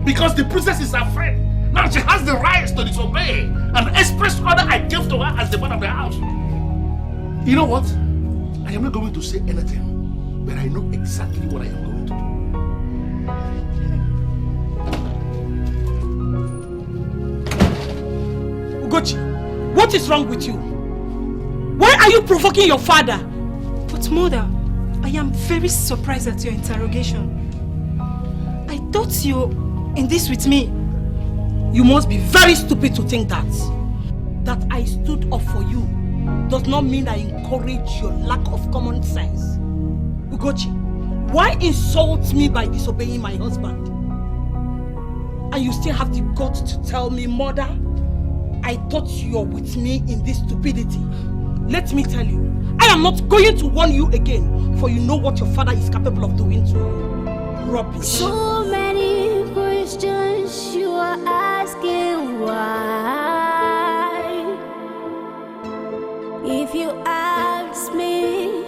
Because the princess is her friend. Now she has the right to disobey an express order I gave to her as the man of the house. You know what? I am not going to say anything, but I know exactly what I am going to do. Ugochi, what is wrong with you? Why are you provoking your father? But mother, I am very surprised at your interrogation. I thought you in this with me. You must be very stupid to think that. That I stood up for you does not mean I encourage your lack of common sense. Ugochi, why insult me by disobeying my husband? And you still have the guts to tell me, mother, I thought you're with me in this stupidity. Let me tell you, I am not going to warn you again, for you know what your father is capable of doing to you. Rubbish. So many questions you are asking why. If you ask me,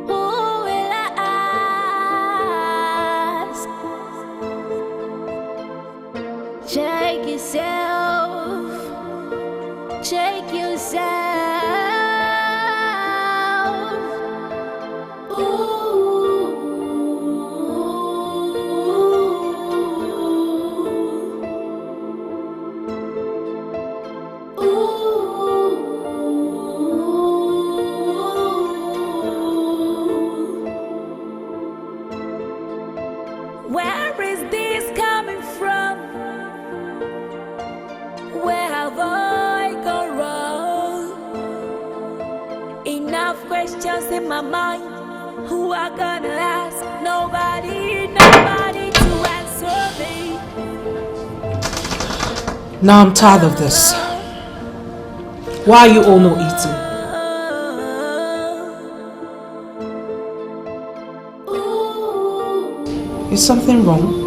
who will I ask? Check yourself. Check yourself. Where is this coming from? Where have I gone wrong? Enough questions in my mind. Who I gonna ask? Nobody knows. Now I'm tired of this. Why are you all not eating? Is something wrong?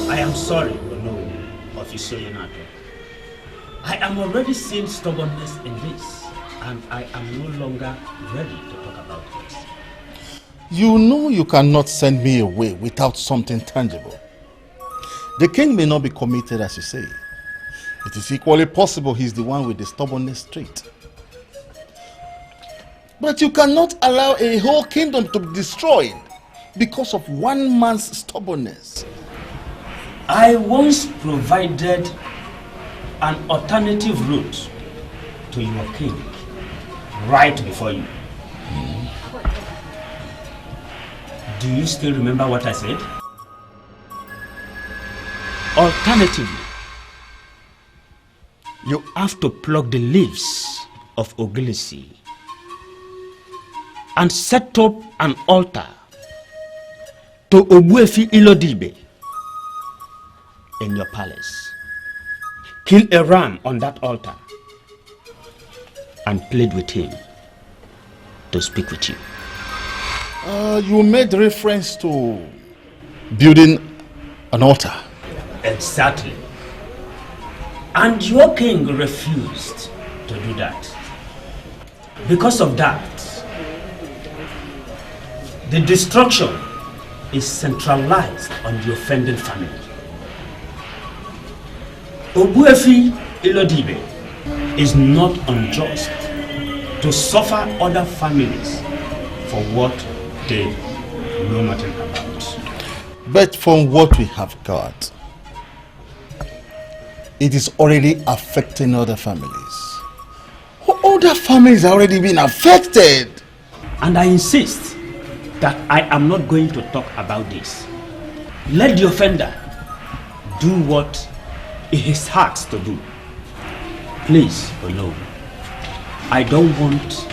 I am sorry, Officer Yanato. I am already seeing stubbornness in this, and I am no longer ready to talk about this. You know you cannot send me away without something tangible. The king may not be committed as you say. It is equally possible he's the one with the stubbornness trait. But you cannot allow a whole kingdom to be destroyed because of one man's stubbornness. I once provided an alternative route to your king right before you. Do you still remember what I said? Alternatively, you have to pluck the leaves of Ogilisi and set up an altar to Ogbuefi Ilodibe in your palace. Kill a ram on that altar and plead with him to speak with you. You made reference to building an altar. Exactly. And your king refused to do that. Because of that, the destruction is centralized on the offending family. Ogbuefi Ilodibe is not unjust to suffer other families for what they know nothing about. But from what we have got, it is already affecting other families. Other families are already being affected. And I insist that I am not going to talk about this. Let the offender do what it is hard to do. Please, Olo, I don't want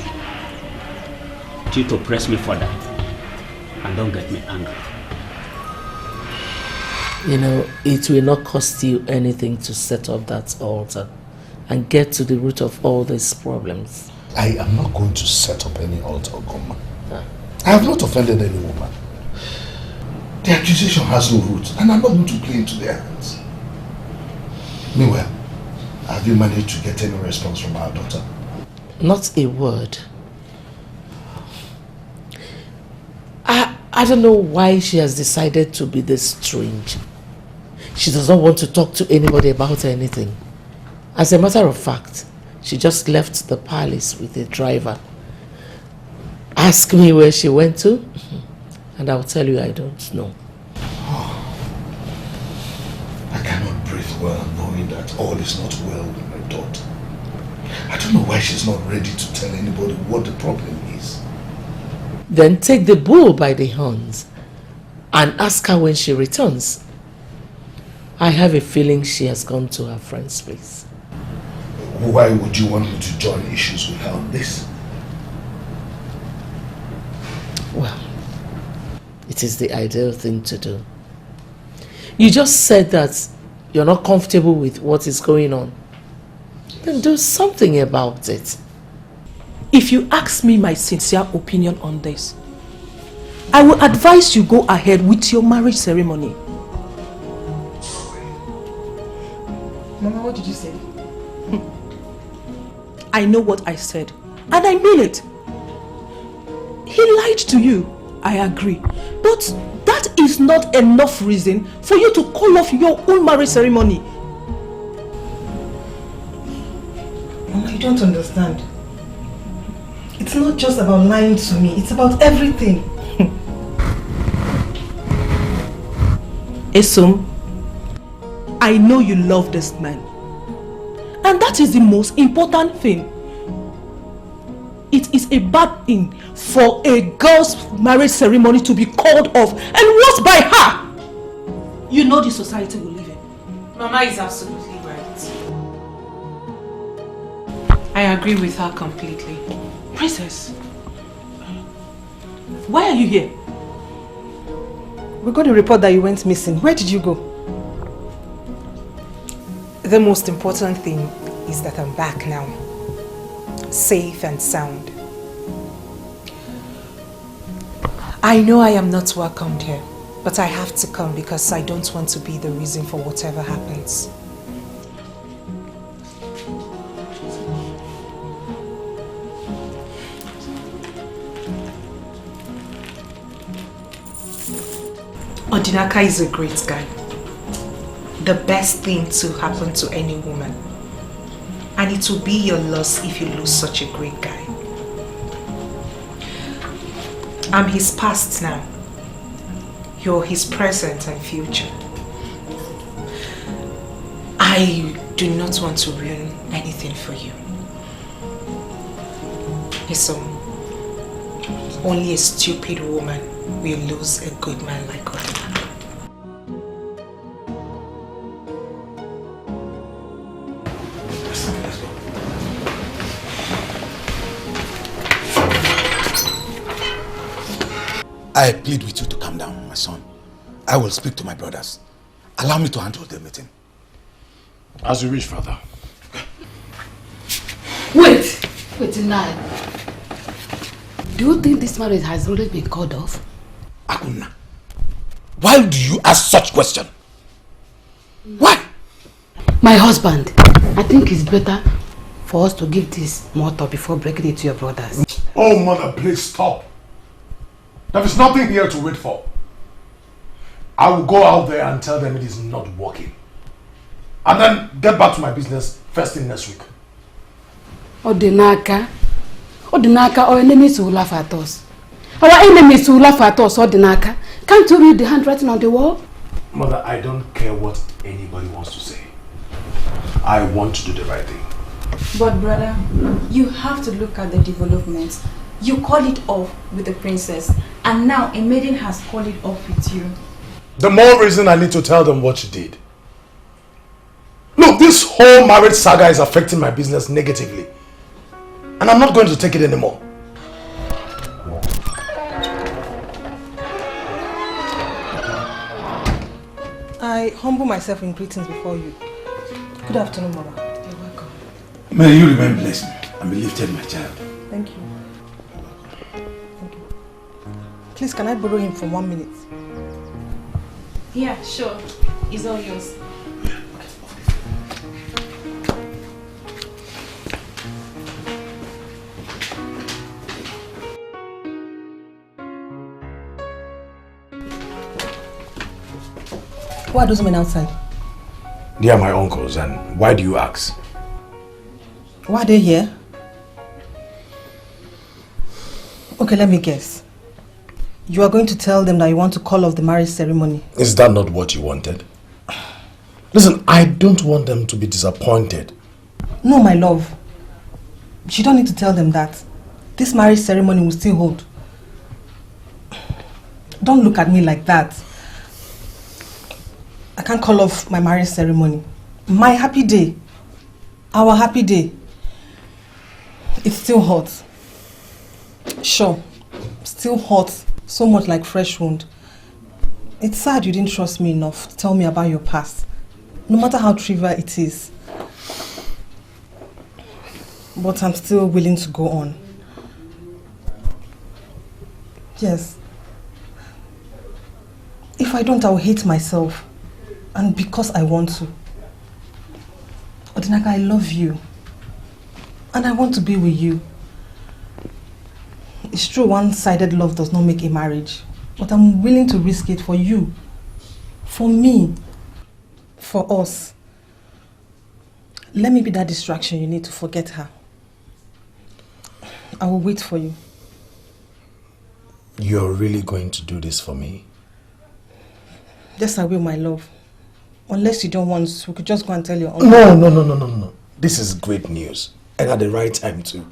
you to press me further, and don't get me angry. You know, it will not cost you anything to set up that altar and get to the root of all these problems. I am not going to set up any altar, Ogoma. I have not offended any woman. The accusation has no root, and I'm not going to play into their hands. Meanwhile, have you managed to get any response from our daughter? Not a word. I don't know why she has decided to be this strange. She does not want to talk to anybody about anything. As a matter of fact, she just left the palace with a driver. Ask me where she went to, and I'll tell you I don't know. I cannot breathe well knowing that all is not well with my daughter. I don't know why she's not ready to tell anybody what the problem is. Then take the bull by the horns and ask her when she returns. I have a feeling she has gone to her friend's place. Why would you want me to join issues with her on this? Well, it is the ideal thing to do. You just said that you're not comfortable with what is going on. Then do something about it. If you ask me my sincere opinion on this, I will advise you go ahead with your marriage ceremony. Mama, what did you say? I know what I said, and I mean it. He lied to you, I agree. But that is not enough reason for you to call off your own marriage ceremony. Mama, you don't understand. It's not just about lying to me, it's about everything. Esum, I know you love this man. And that is the most important thing. It is a bad thing for a girl's marriage ceremony to be called off, and what by her? You know the society we live in. Mama is absolutely right. I agree with her completely. Princess, why are you here? We got a report that you went missing. Where did you go? The most important thing is that I'm back now. Safe and sound. I know I am not welcomed here, but I have to come because I don't want to be the reason for whatever happens. Odinaka is a great guy. The best thing to happen to any woman. And it will be your loss if you lose such a great guy. I'm his past now. You're his present and future. I do not want to ruin anything for you. So, only a stupid woman will lose a good man like Odinaka. I plead with you to calm down, my son. I will speak to my brothers. Allow me to handle the meeting. As you wish, Father. Wait now. Do you think this marriage has already been called off? Akuna, why do you ask such question? Why? My husband, I think it's better for us to give this more thought before breaking it to your brothers. Oh, mother, please stop. There is nothing here to wait for. I will go out there and tell them it is not working. And then get back to my business first thing next week. Odinaka, our enemies will laugh at us. Our enemies will laugh at us, Odinaka. Can't you read the handwriting on the wall? Mother, I don't care what anybody wants to say. I want to do the right thing. But brother, you have to look at the developments. You call it off with the princess, and now a maiden has called it off with you. The more reason I need to tell them what she did. Look, this whole marriage saga is affecting my business negatively. And I'm not going to take it anymore. I humble myself in greetings before you. Good afternoon, Mama. You're welcome. May you remain blessed and be lifted, my child. Thank you. Thank you. Please, can I borrow him for 1 minute? Yeah, sure. It's all yours. Who are those men outside? They are my uncles, and why do you ask? Why are they here? Okay, let me guess. You are going to tell them that you want to call off the marriage ceremony. Is that not what you wanted? Listen, I don't want them to be disappointed. No, my love. You don't need to tell them that. This marriage ceremony will still hold. Don't look at me like that. I can't call off my marriage ceremony. My happy day, our happy day, it's still hot. Sure, still hot, so much like fresh wound. It's sad you didn't trust me enough to tell me about your past, no matter how trivial it is. But I'm still willing to go on. Yes. If I don't, I will hate myself. And because I want to. Odinaka, I love you. And I want to be with you. It's true, one-sided love does not make a marriage. But I'm willing to risk it for you. For me. For us. Let me be that distraction you need to forget her. I will wait for you. You're really going to do this for me? Yes, I will, my love. Unless you don't want to, we could just go and tell your uncle. No. This is great news. And at the right time too.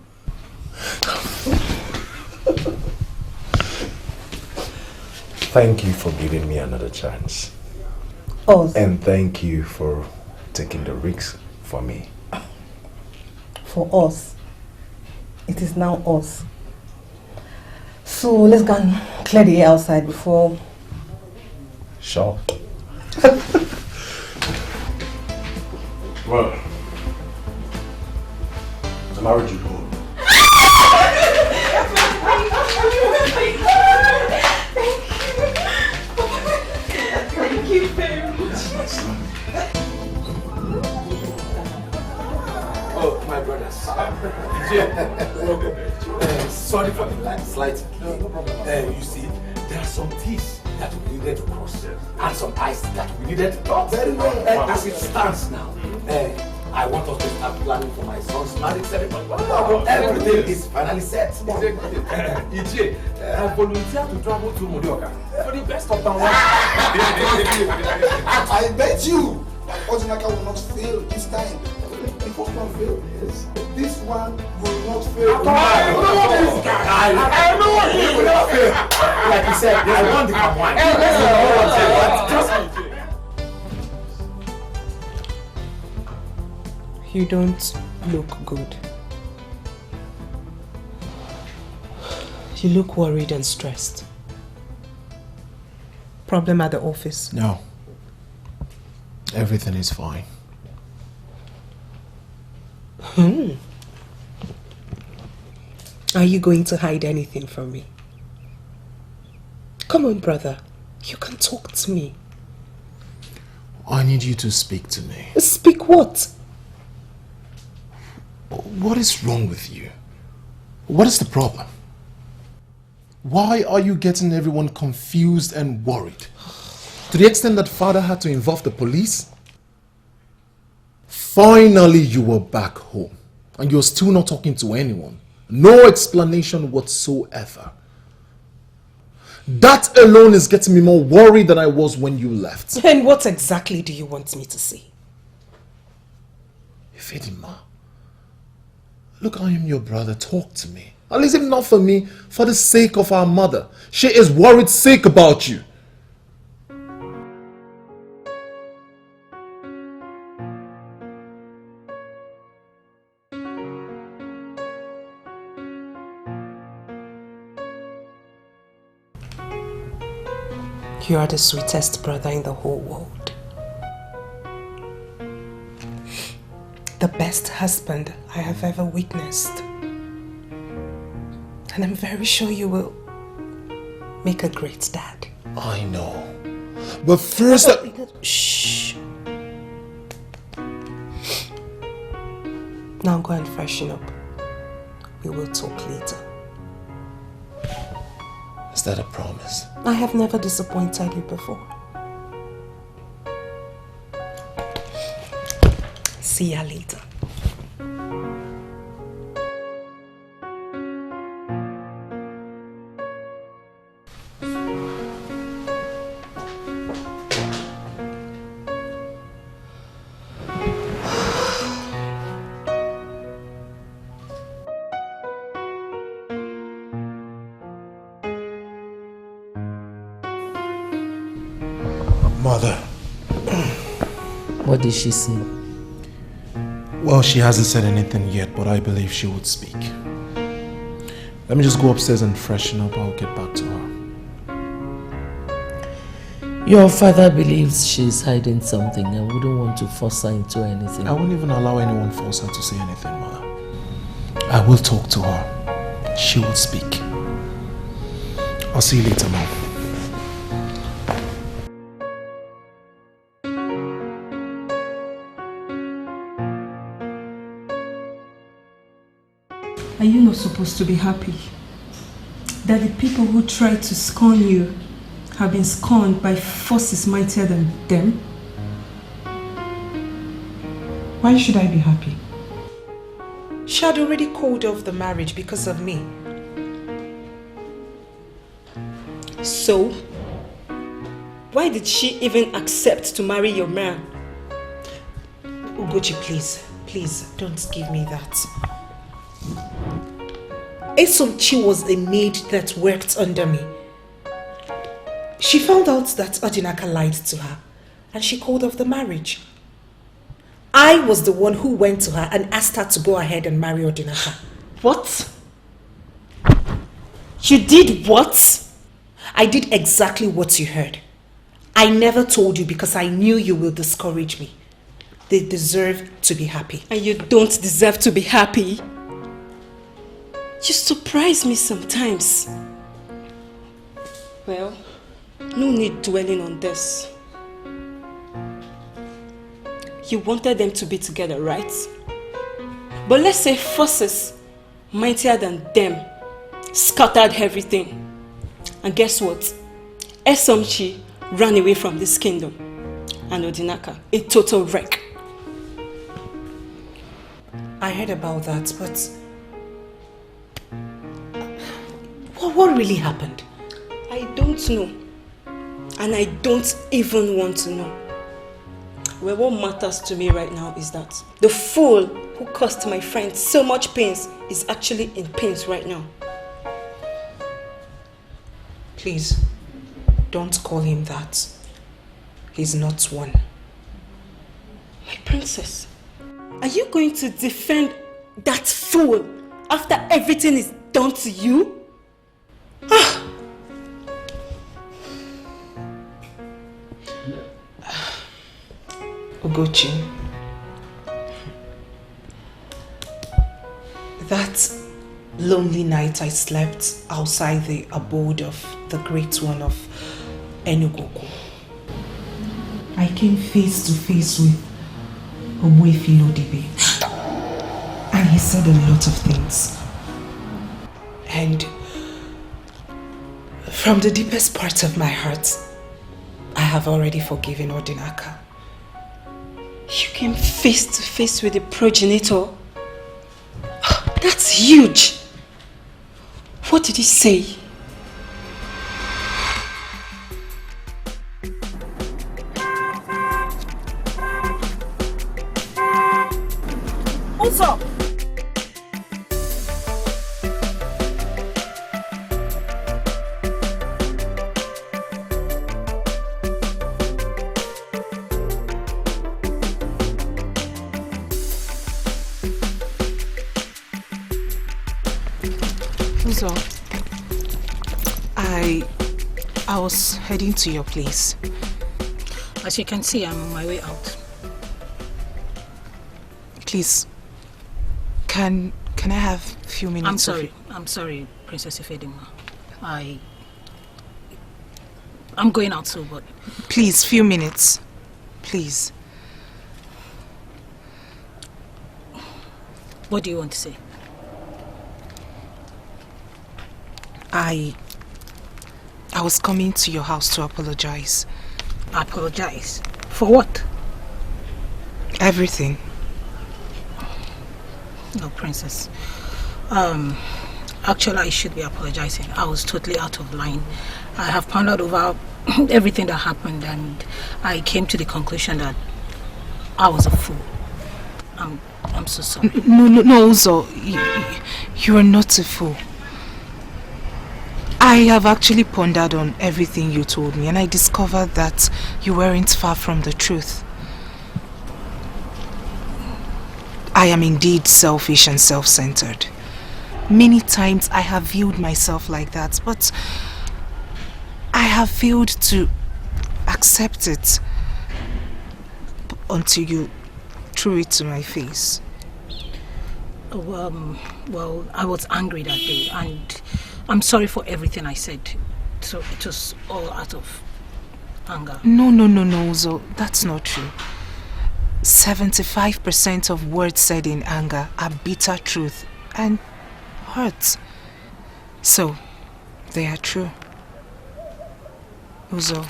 Thank you for giving me another chance. Oh. And thank you for taking the risk for me. For us. it is now us. So let's go and clear the air outside before... Sure. Well, I married you home. Thank you very much. Oh, my brothers. Sorry for the slight delay. You see, there are some T's that we needed to cross and some I's that we needed to cross. Very well. As it stands now, I want us to start planning for my son's marriage ceremony. Everything is finally set. EJ, I volunteer to travel to Morioka for the best of our life. I bet you that Odinaka will not fail this time. The first one failed, yes. This one will not fail. I know he will not fail. Like you said, I want the come You don't look good. You look worried and stressed. Problem at the office? No. Everything is fine. Are you going to hide anything from me? Come on, brother. You can talk to me. I need you to speak to me. Speak what? What is wrong with you? What is the problem? Why are you getting everyone confused and worried? To the extent that father had to involve the police? Finally, you were back home and you're still not talking to anyone. No explanation whatsoever. That alone is getting me more worried than I was when you left. And what exactly do you want me to say? Ifedima, look, I am your brother. Talk to me. At least if not for me, for the sake of our mother. She is worried sick about you. You are the sweetest brother in the whole world. The best husband I have ever witnessed. And I'm very sure you will make a great dad. I know. But first... Shh. Now go and freshen up. We will talk later. Is that a promise? I have never disappointed you before. See ya later. Mother. What did she say? Well, she hasn't said anything yet, but I believe she would speak. Let me just go upstairs and freshen up. I'll get back to her. Your father believes she's hiding something. I wouldn't want to force her into anything. I wouldn't even allow anyone force her to say anything, Mother. I will talk to her. She will speak. I'll see you later, Mom. Are you not supposed to be happy that the people who tried to scorn you have been scorned by forces mightier than them? Why should I be happy? She had already called off the marriage because of me. So, why did she even accept to marry your man? Ugochi, please, don't give me that. Esomchi was a maid that worked under me. She found out that Odinaka lied to her and she called off the marriage. I was the one who went to her and asked her to go ahead and marry Odinaka. What? You did what? I did exactly what you heard. I never told you because I knew you will discourage me. They deserve to be happy. And you don't deserve to be happy. You surprise me sometimes. Well, no need dwelling on this. You wanted them to be together, right? But let's say forces mightier than them scattered everything. And guess what? Esomchi ran away from this kingdom. And Odinaka, a total wreck. I heard about that, but what really happened? I don't know. And I don't even want to know. Well, what matters to me right now is that the fool who caused my friend so much pains is actually in pains right now. Please, don't call him that. He's not one. My princess, are you going to defend that fool after everything is done to you? Ah! Ugochi, that lonely night I slept outside the abode of the great one of Enugoku, I came face to face with Ogbuefi Lodibe, and he said a lot of things. And from the deepest part of my heart, I have already forgiven Odinaka. You came face to face with the progenitor? That's huge! What did he say? What's up? So, I was heading to your place. As you can see, I'm on my way out. Please, can I have a few minutes? I'm sorry, Princess Ifedima. I'm going out too, but... Please, few minutes. Please. What do you want to say? I was coming to your house to apologize. Apologize? For what? Everything. No, Princess. Actually, I should be apologizing. I was totally out of line. I have pondered over everything that happened, and I came to the conclusion that I was a fool. I'm so sorry. No, Uzo. You are not a fool. I have actually pondered on everything you told me, and I discovered that you weren't far from the truth. I am indeed selfish and self-centered. Many times I have viewed myself like that, but I have failed to accept it until you threw it to my face. Well, I was angry that day, and I'm sorry for everything I said. So it was all out of anger. No, Uzo. That's not true. 75% of words said in anger are bitter truth and hurt. So, they are true. Uzo,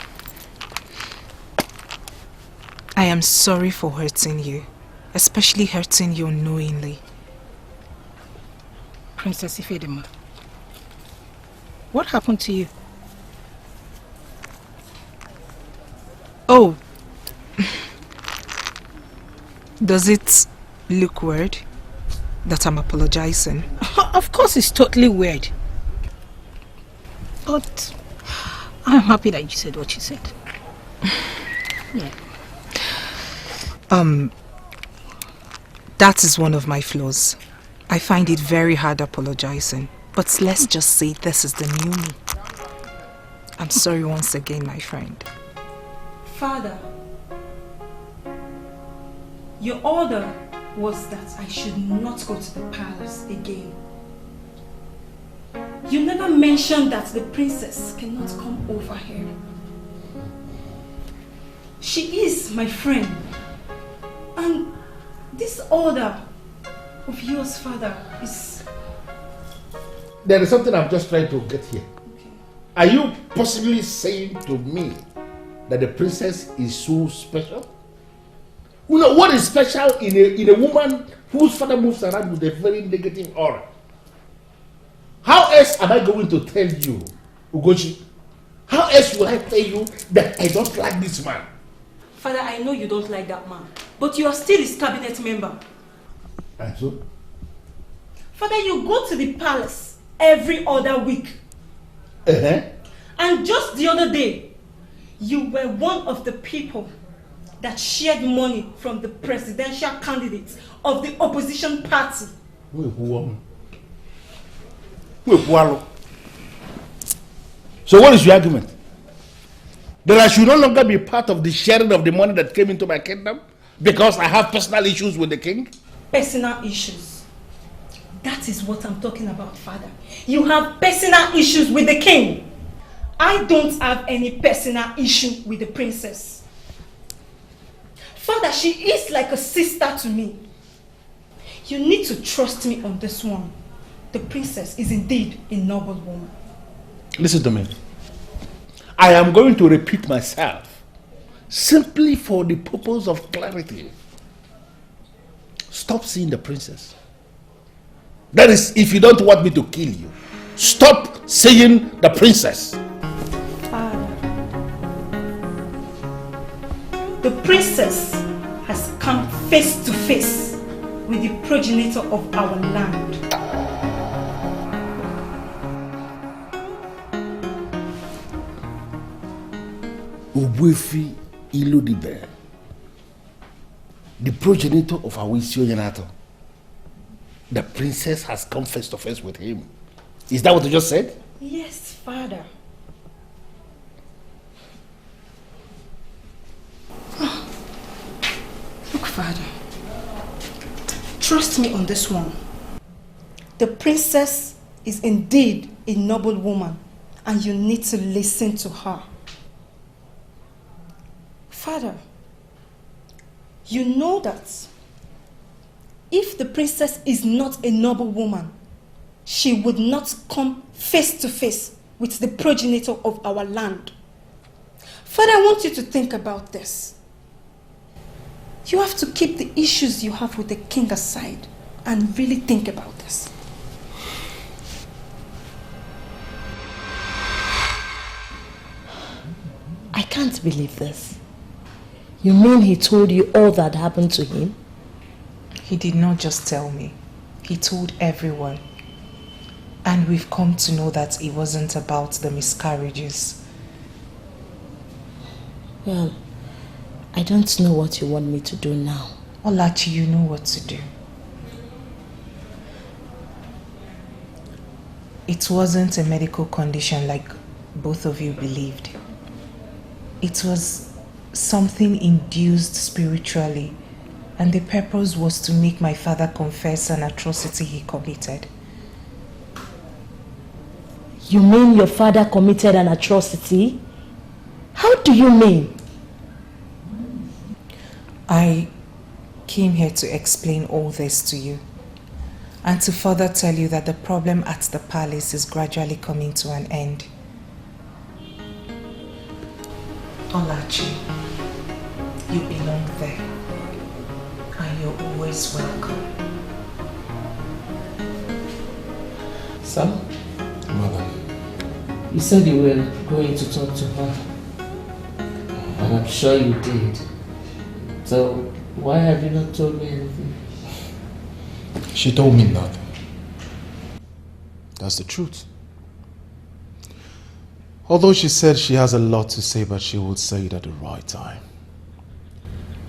I am sorry for hurting you, especially hurting you unknowingly. Princess Ifedima, what happened to you? Oh, does it look weird that I'm apologizing? Of course it's totally weird. But I'm happy that you said what you said. Yeah. That is one of my flaws. I find it very hard apologizing. But let's just say this is the new me. I'm sorry once again, my friend. Father, your order was that I should not go to the palace again. You never mentioned that the princess cannot come over here. She is my friend. And this order of yours, Father, is... There is something I'm just trying to get here. Okay. Are you possibly saying to me that the princess is so special? You know, what is special in a woman whose father moves around with a very negative aura? How else am I going to tell you, Ugochi? How else will I tell you that I don't like this man? Father, I know you don't like that man, but you are still his cabinet member. And so? Father, you go to the palace every other week. And just the other day, you were one of the people that shared money from the presidential candidates of the opposition party. So what is your argument? That I should no longer be part of the sharing of the money that came into my kingdom because I have personal issues with the king? Personal issues. That is what I'm talking about, Father. You have personal issues with the king. I don't have any personal issue with the princess. Father, she is like a sister to me. You need to trust me on this one. The princess is indeed a noble woman. Listen to me. I am going to repeat myself simply for the purpose of clarity. Stop seeing the princess. That is, if you don't want me to kill you, stop seeing the princess. Father, the princess has come face to face with the progenitor of our land. Obuefi Ilodibe, the progenitor of our Yanato. The princess has come face to face with him. Is that what you just said? Yes, Father. Look, Father. Trust me on this one. The princess is indeed a noble woman, and you need to listen to her. Father, you know that if the princess is not a noble woman, she would not come face to face with the progenitor of our land. Father, I want you to think about this. You have to keep the issues you have with the king aside and really think about this. I can't believe this. You mean he told you all that happened to him? He did not just tell me. He told everyone. And we've come to know that it wasn't about the miscarriages. Well, I don't know what you want me to do now. Olachi, you know what to do. It wasn't a medical condition like both of you believed. It was something induced spiritually, and the purpose was to make my father confess an atrocity he committed. You mean your father committed an atrocity? How do you mean? I came here to explain all this to you, and to further tell you that the problem at the palace is gradually coming to an end. Olachi, you belong there, and you're always welcome. Sam? Mother. You said you were going to talk to her, and I'm sure you did. So, why have you not told me anything? She told me nothing. That's the truth. Although she said she has a lot to say, but she would say it at the right time.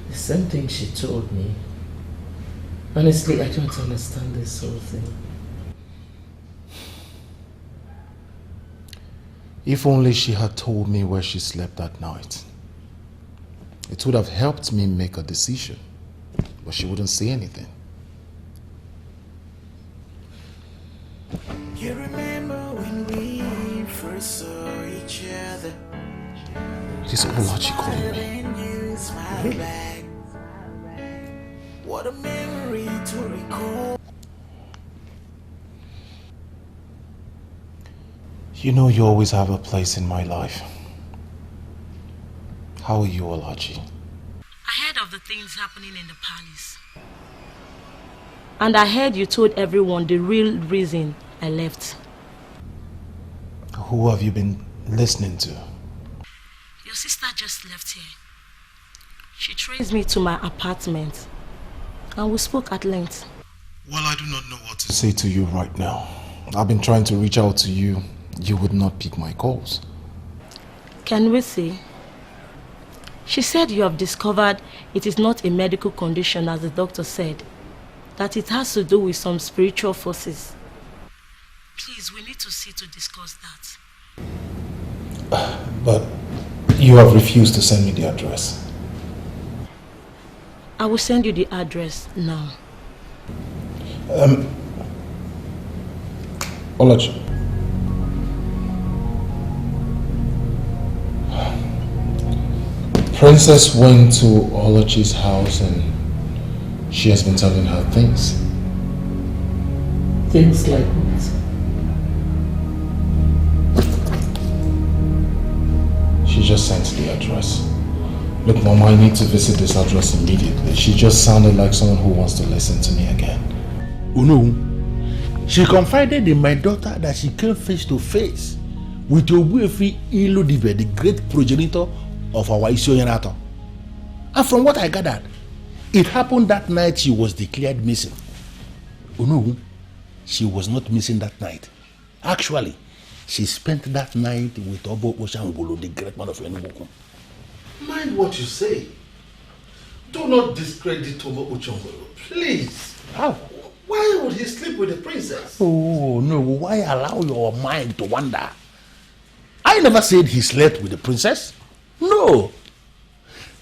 The same thing she told me. Honestly, I don't understand this whole thing. If only she had told me where she slept that night. It would have helped me make a decision, but she wouldn't say anything. You remember when we first saw each other? It is Olachi calling me. What a memory to recall. You know you always have a place in my life. How are you, Olachi? I heard of the things happening in the palace. And I heard you told everyone the real reason I left. Who have you been listening to? Your sister just left here. She traced me to my apartment and we spoke at length. Well, I do not know what to say to you right now. I've been trying to reach out to you. You would not pick my calls. Can we see? She said you have discovered it is not a medical condition, as the doctor said, that it has to do with some spiritual forces. Please, we need to see to discuss that. But you have refused to send me the address. I will send you the address now. Olachi. Princess went to Olachi's house and she has been telling her things. Things like what? She just sent the address. Look, Mom, I need to visit this address immediately. She just sounded like someone who wants to listen to me again. Unu, she confided in my daughter that she came face to face with Obuefi Ilodibe, the great progenitor of our Isioyanato. And from what I gathered, it happened that night she was declared missing. Unu, she was not missing that night. Actually, she spent that night with Obo Oshangolo, the great man of Enugu. Mind what you say. Do not discredit Obo Oshangolo, please. How? Why would he sleep with the princess? Oh, no. Why allow your mind to wander? I never said he slept with the princess. No.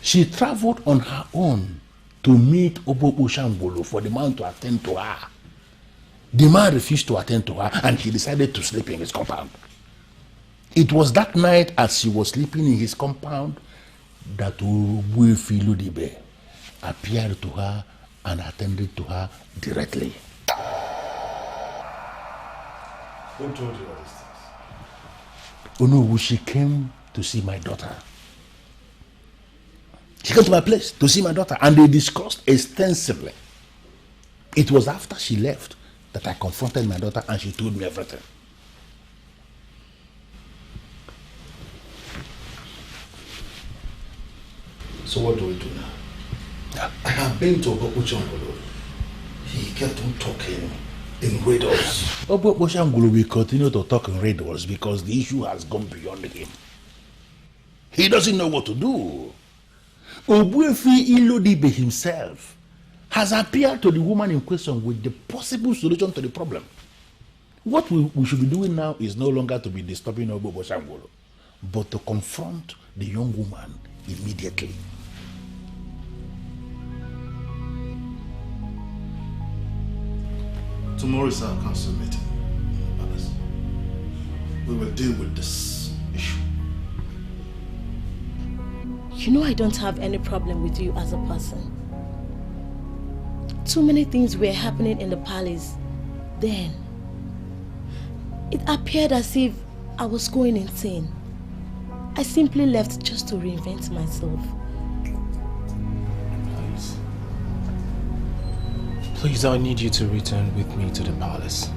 She traveled on her own to meet Obo Oshangolo for the man to attend to her. The man refused to attend to her and he decided to sleep in his compound. It was that night as she was sleeping in his compound that Obuefi Ilodibe appeared to her and attended to her directly. Who told you all these things? Oh no, she came to see my daughter. She came to my place to see my daughter and they discussed extensively. It was after she left that I confronted my daughter and she told me everything. So what do we do now? I have been to Obo Oshangolo. He kept on talking in riddles. Obo Oshangolo will continue to talk in riddles because the issue has gone beyond him. He doesn't know what to do. Obuefi Ilodibe himself has appeared to the woman in question with the possible solution to the problem. What we should be doing now is no longer to be disturbing Obo Oshangolo, but to confront the young woman immediately. Tomorrow is our council meeting in the palace. We will deal with this issue. You know I don't have any problem with you as a person. Too many things were happening in the palace then. It appeared as if I was going insane. I simply left just to reinvent myself. Please, I need you to return with me to the palace.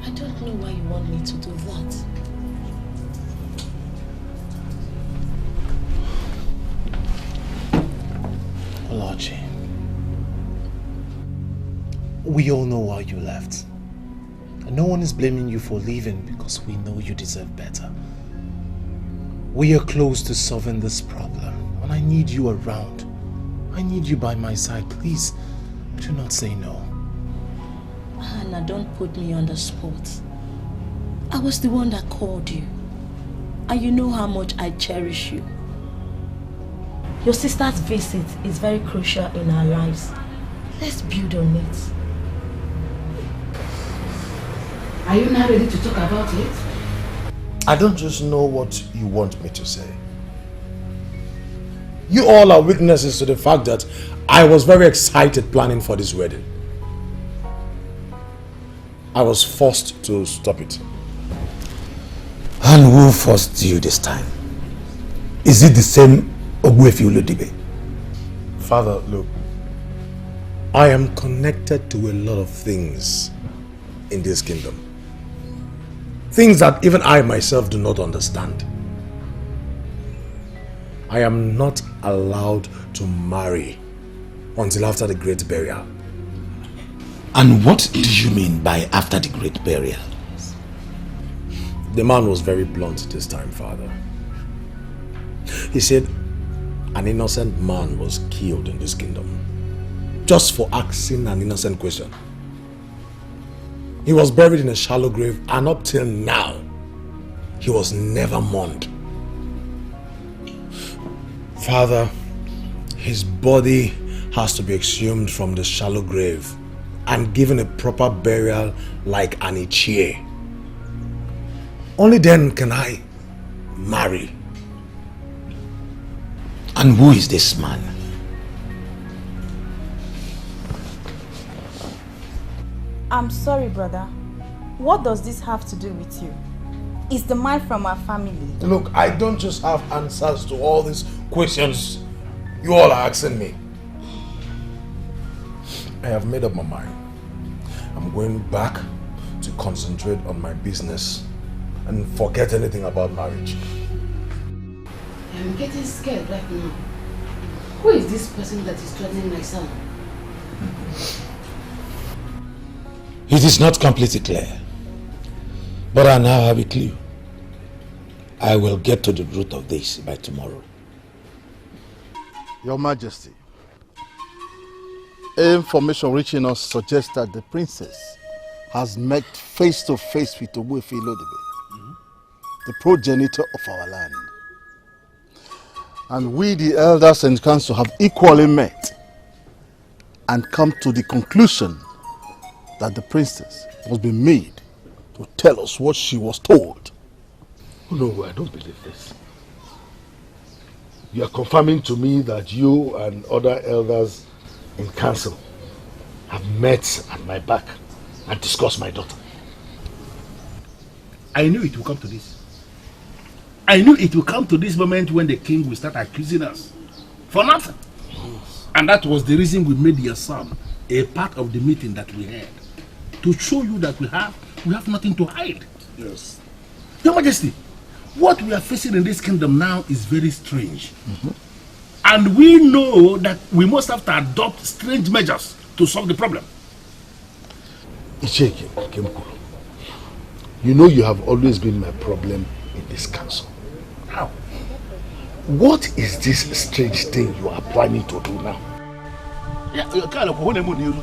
I don't know why you want me to do that. Olachi, we all know why you left. And no one is blaming you for leaving because we know you deserve better. We are close to solving this problem and I need you around. I need you by my side. Please, do not say no. Hannah, don't put me on the spot. I was the one that called you. And you know how much I cherish you. Your sister's visit is very crucial in our lives. Let's build on it. Are you not ready to talk about it? I don't just know what you want me to say. You all are witnesses to the fact that I was very excited planning for this wedding. I was forced to stop it. And who forced you this time? Is it the same Ogbuefi Olodibe? Father, look, I am connected to a lot of things in this kingdom. Things that even I myself do not understand. I am not allowed to marry until after the great burial. And what do you mean by after the great burial? The man was very blunt this time, Father. He said an innocent man was killed in this kingdom just for asking an innocent question. He was buried in a shallow grave, and up till now, he was never mourned. Father, his body has to be exhumed from the shallow grave and given a proper burial like an Ichie. Only then can I marry. And who is this man? I'm sorry, brother. What does this have to do with you? It's the man from our family. Look, I don't just have answers to all these questions you all are asking me. I have made up my mind. I'm going back to concentrate on my business and forget anything about marriage. I'm getting scared right now. Who is this person that is threatening my son? It is not completely clear, but I now have a clue. I will get to the root of this by tomorrow. Your Majesty, information reaching us suggests that the princess has met face to face with Ogbuefi Olodibe, the progenitor of our land. And we, the elders and council, have equally met and come to the conclusion that the princess must be made to tell us what she was told. No, I don't believe this. You are confirming to me that you and other elders in council have met at my back and discussed my daughter. I knew it would come to this. I knew it would come to this moment when the king will start accusing us for nothing. And that was the reason we made your son a part of the meeting that we had, to show you that we have nothing to hide. Yes. Your Majesty, what we are facing in this kingdom now is very strange. And we know that we must have to adopt strange measures to solve the problem. Icheke Kemkuru, you know you have always been my problem in this council. How? What is this strange thing you are planning to do now? Yeah, you can't have one money. No,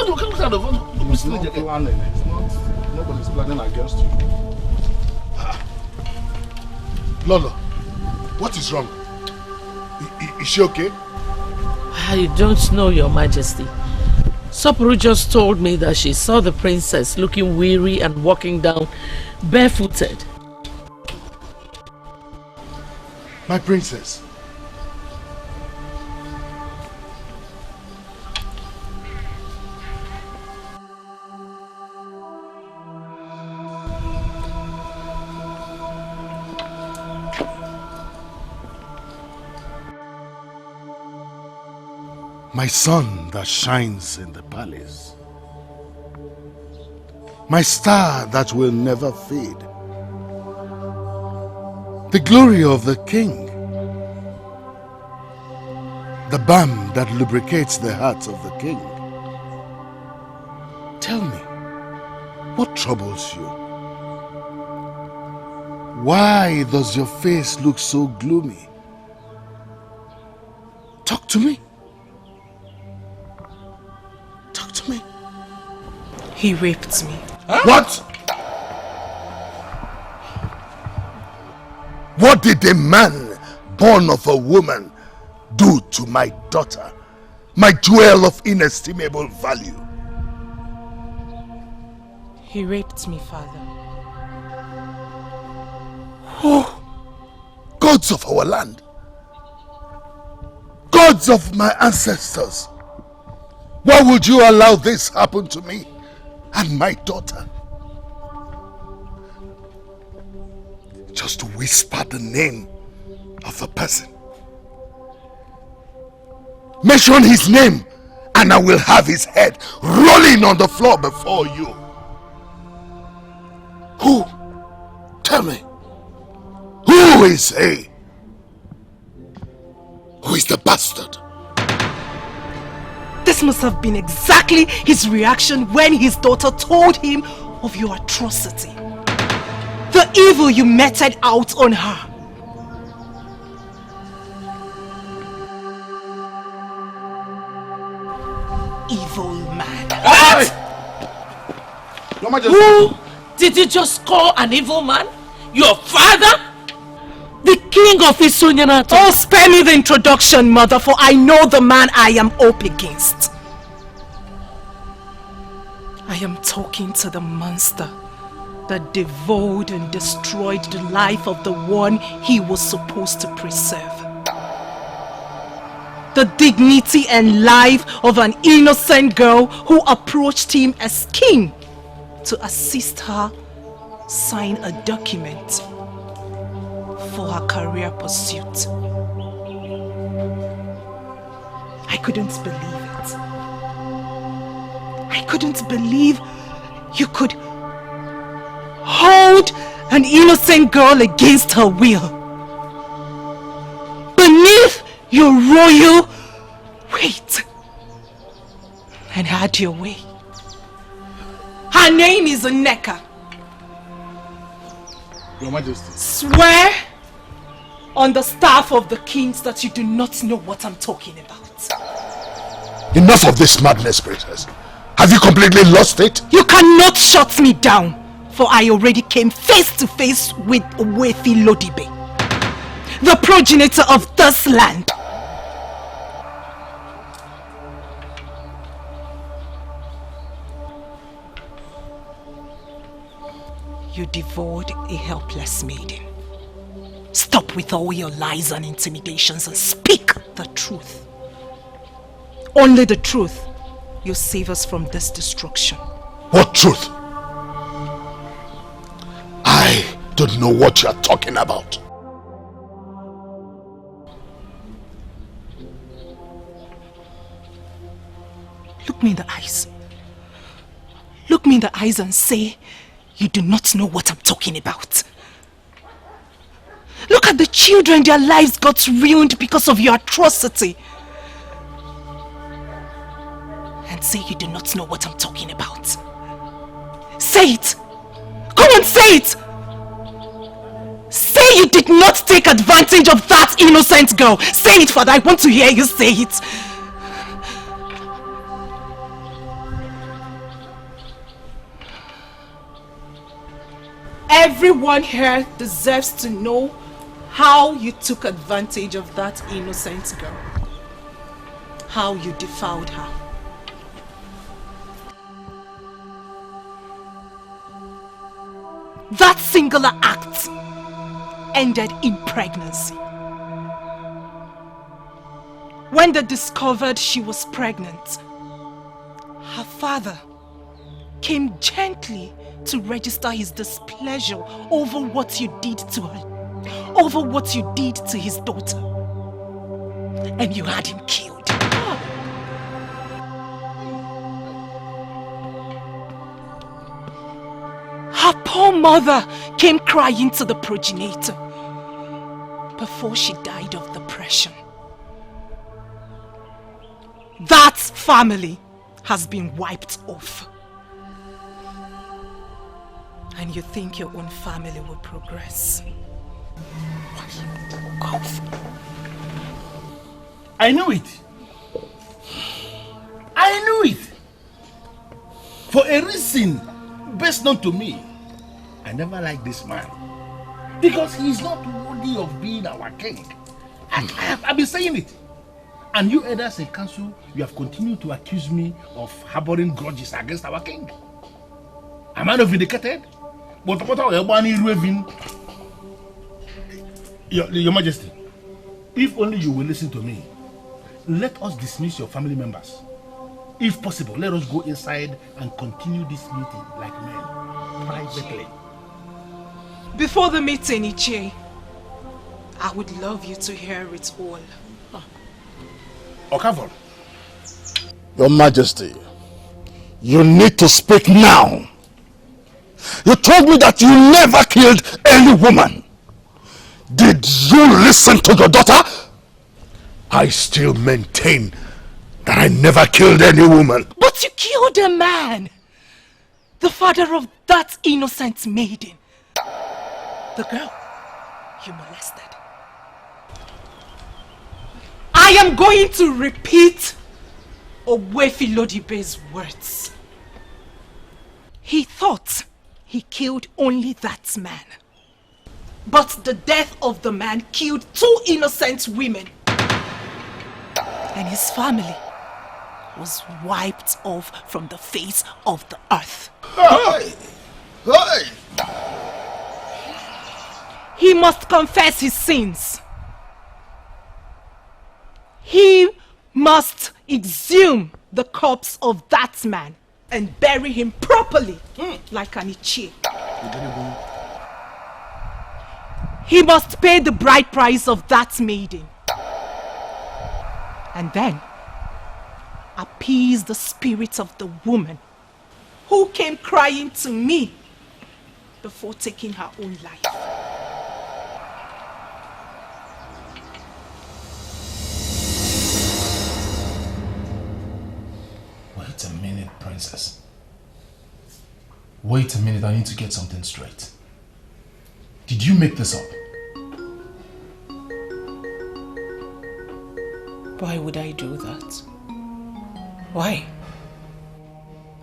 you can't have one. It's not planning. It's not. Nobody's planning against you. Lolo, what is wrong? Is she okay? I don't know, Your Majesty. Sopuru just told me that she saw the princess looking weary and walking down barefooted. My princess. My sun that shines in the palace. My star that will never fade. The glory of the king. The balm that lubricates the heart of the king. Tell me, what troubles you? Why does your face look so gloomy? Talk to me. He raped me. Huh? What? What did a man born of a woman do to my daughter, my jewel of inestimable value? He raped me, Father. Oh, gods of our land, gods of my ancestors, why would you allow this happen to me and my daughter? Just to whisper the name of a person. Mention his name and I will have his head rolling on the floor before you. Who? Tell me. Who is he? Who is the bastard? This must have been exactly his reaction when his daughter told him of your atrocity. The evil you meted out on her. Evil man. What? Who did you just call an evil man? Your father? The king of Isonyanato? Oh, spare me the introduction, mother, for I know the man I am up against. I am talking to the monster that devoured and destroyed the life of the one he was supposed to preserve. The dignity and life of an innocent girl who approached him as king to assist her sign a document for her career pursuit. I couldn't believe it. I couldn't believe you could hold an innocent girl against her will. Beneath your royal weight. And had your way. Her name is Nneka. Your Majesty. Swear on the staff of the kings that you do not know what I'm talking about. Enough of this madness, princess. Have you completely lost it? You cannot shut me down, for I already came face to face with Wethi Lodibe, the progenitor of this land. You devoured a helpless maiden. Stop with all your lies and intimidations and speak the truth. Only the truth will save us from this destruction. What truth? I don't know what you're talking about. Look me in the eyes. Look me in the eyes and say you do not know what I'm talking about. Look at the children, their lives got ruined because of your atrocity. And say you do not know what I'm talking about. Say it! Go on, say it! Say you did not take advantage of that innocent girl. Say it, Father, I want to hear you say it. Everyone here deserves to know how you took advantage of that innocent girl. How you defiled her. That singular act ended in pregnancy. When they discovered she was pregnant, her father came gently to register his displeasure over what you did to her, over what you did to his daughter. And you had him killed. Her poor mother came crying to the progenitor before she died of depression. That family has been wiped off. And you think your own family will progress. I knew it. I knew it. For a reason best known to me. I never liked this man. Because he's not worthy of being our king. I've been saying it. And you elders in council, you have continued to accuse me of harboring grudges against our king. Am I not vindicated? But Your Majesty, if only you will listen to me, let us dismiss your family members. If possible, let us go inside and continue this meeting like men, privately. Before the meeting, Ichie, I would love you to hear it all. Okavon. Your Majesty, you need to speak now. You told me that you never killed any woman. Did you listen to your daughter? I still maintain that I never killed any woman. But you killed a man! The father of that innocent maiden. The girl you molested. I am going to repeat Owefi Lodibe's words. He thought he killed only that man. But the death of the man killed 2 innocent women. And his family was wiped off from the face of the earth. Hey! Hey! He must confess his sins. He must exhume the corpse of that man and bury him properly, like an Ichie. He must pay the bride price of that maiden. And then appease the spirit of the woman who came crying to me before taking her own life. Wait a minute, Princess. Wait a minute, I need to get something straight. Did you make this up? Why would I do that? Why?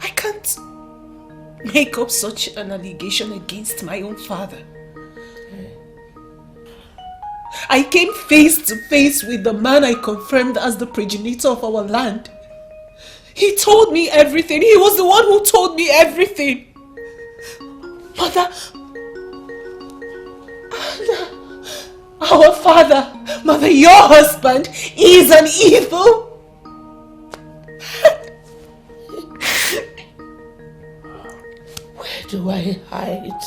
I can't make up such an allegation against my own father. I came face to face with the man I confirmed as the progenitor of our land. He told me everything. He was the one who told me everything. Mother, our father, Mother, your husband is an evil. Where do I hide?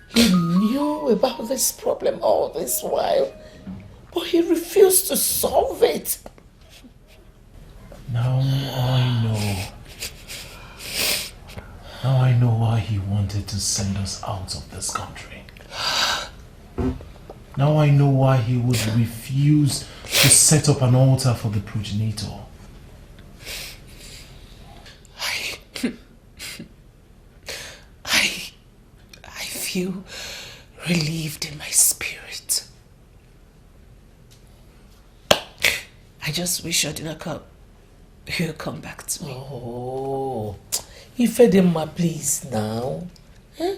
He knew about this problem all this while, but he refused to solve it. Now I know. Now I know why he wanted to send us out of this country. Now I know why he would refuse to set up an altar for the progenitor. I feel relieved in my spirit. I just wish Odinaka will come back to me. Oh, Ifedema, please now. Eh?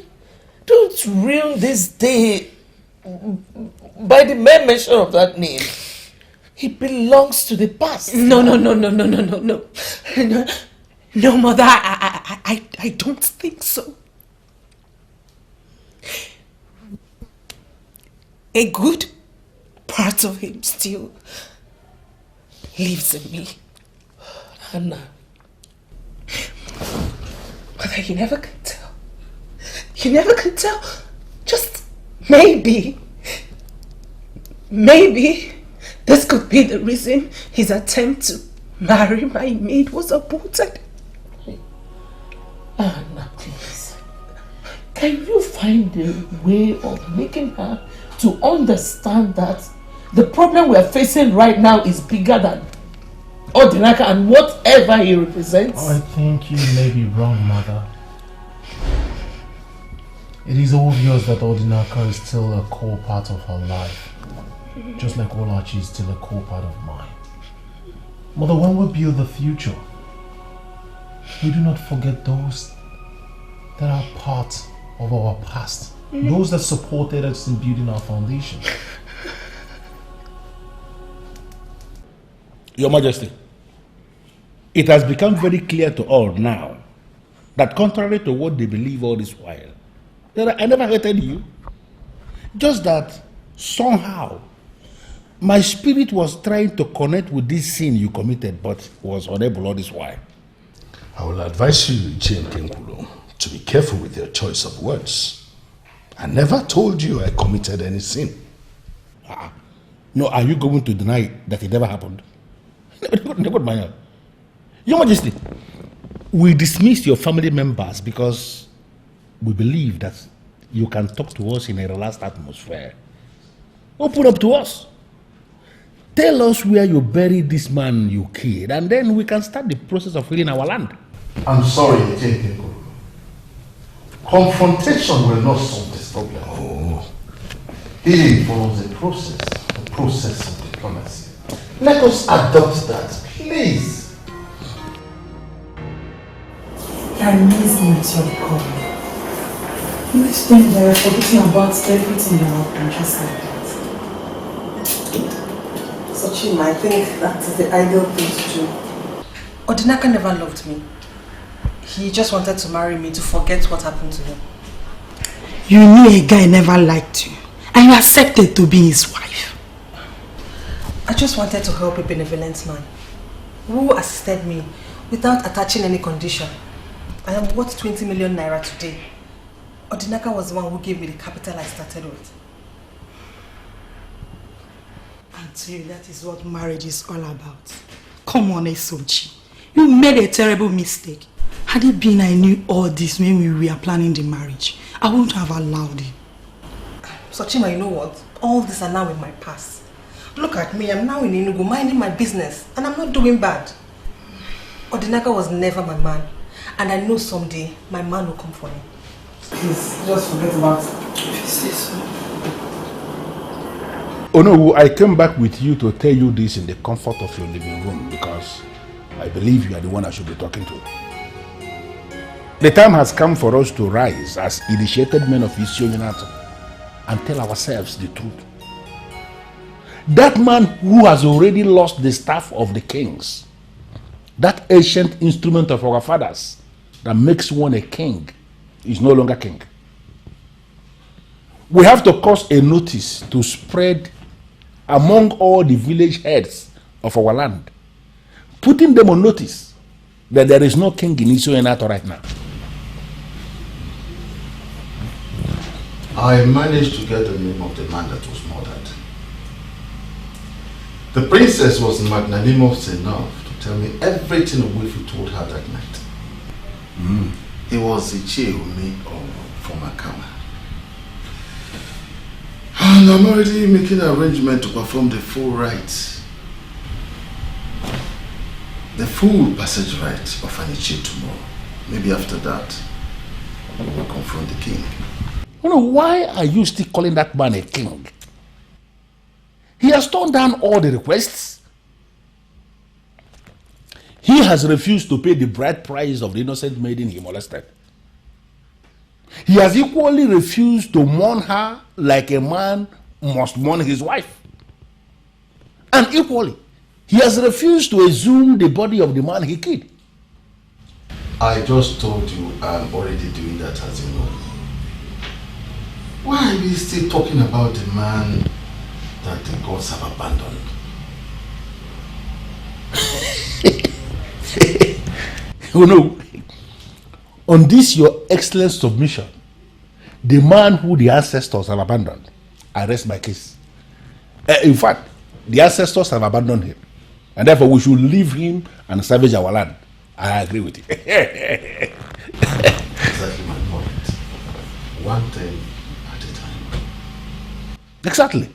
Don't ruin this day by the mere mention of that name. He belongs to the past. No, Mother, I don't think so. A good part of him still lives in me. Anna. Mother, you never can tell. You never can tell. Just maybe this could be the reason his attempt to marry my maid was aborted. Anna, please. Can you find a way of making her to understand that the problem we are facing right now is bigger than Odinaka and whatever he represents? I think you may be wrong, Mother. It is obvious that Odinaka is still a core part of her life, just like Olachi is still a core part of mine. Mother, when we build the future, we do not forget those that are part of our past. Those that supported us in building our foundation. Your Majesty, it has become very clear to all now that contrary to what they believe all this while, I never hated you. Just that somehow my spirit was trying to connect with this sin you committed but was unable all this while. I will advise you, Jane Kenkulo, to be careful with your choice of words. I never told you I committed any sin. No, are you going to deny that it never happened? Your Majesty, we dismiss your family members because we believe that you can talk to us in a relaxed atmosphere. Open up to us. Tell us where you buried this man you killed, and then we can start the process of healing our land. I'm sorry, J.K. Confrontation will not solve this problem. Oh. It involves a process of diplomacy. Let us adopt that, please. I miss you at your recovery. Next time they are forgetting about everything that happened just like that. So Chima, I think that is the ideal thing to do. Odinaka never loved me. He just wanted to marry me to forget what happened to him. You knew a guy never liked you, and you accepted to be his wife. I just wanted to help a benevolent man who assisted me without attaching any condition. I am worth 20 million naira today. Odinaka was the one who gave me the capital I started with. Auntie, that is what marriage is all about. Come on, Esochi. You made a terrible mistake. Had it been I knew all this when we were planning the marriage, I wouldn't have allowed it. Sochima, you know what? All these are now in my past. Look at me, I'm now in Enugu minding my business and I'm not doing bad. Odinaka was never my man, and I know someday my man will come for me. Please, just forget about it. Oh no, I came back with you to tell you this in the comfort of your living room because I believe you are the one I should be talking to. The time has come for us to rise as initiated men of Isio and tell ourselves the truth. That man who has already lost the staff of the kings, that ancient instrument of our fathers that makes one a king, is no longer king. We have to cause a notice to spread among all the village heads of our land, putting them on notice that there is no king in Isio right now. I managed to get the name of the man that was murdered. The princess was magnanimous enough to tell me everything Wifi told her that night. It was Ichieumi from Akama. And I'm already making an arrangement to perform the full rites. The full passage rite of an Ichie tomorrow. Maybe after that, we will confront the king. You know, why are you still calling that man a king? He has turned down all the requests. He has refused to pay the bride price of the innocent maiden he molested. He has equally refused to mourn her like a man must mourn his wife. And equally, he has refused to exhume the body of the man he killed. I just told you I'm already doing that, as you know. Why are we still talking about the man that the gods have abandoned? You know, on this your excellent submission, the man who the ancestors have abandoned, I rest my case. In fact, the ancestors have abandoned him, and therefore we should leave him and salvage our land. I agree with you. Exactly my point. One thing at a time. Exactly.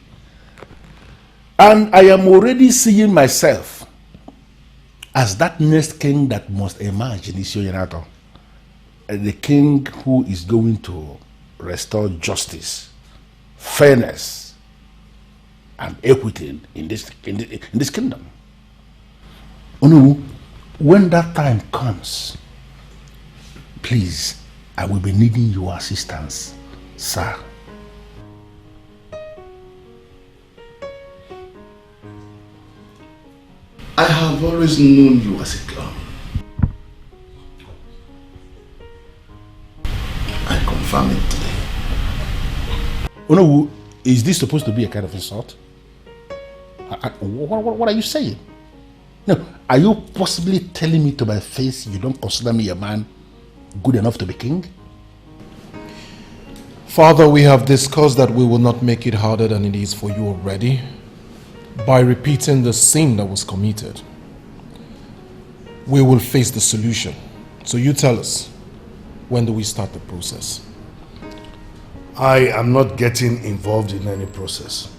And I am already seeing myself as that next king that must emerge in Isio, the king who is going to restore justice, fairness, and equity in this kingdom. Onu, when that time comes, please, I will be needing your assistance Sir. I have always known you as a clown. I confirm it today. Onowu, is this supposed to be a kind of insult? What are you saying? No, are you possibly telling me to my face you don't consider me a man good enough to be king? Father, we have discussed that we will not make it harder than it is for you already by repeating the sin that was committed. We will face the solution. So you tell us, when do we start the process? I am not getting involved in any process.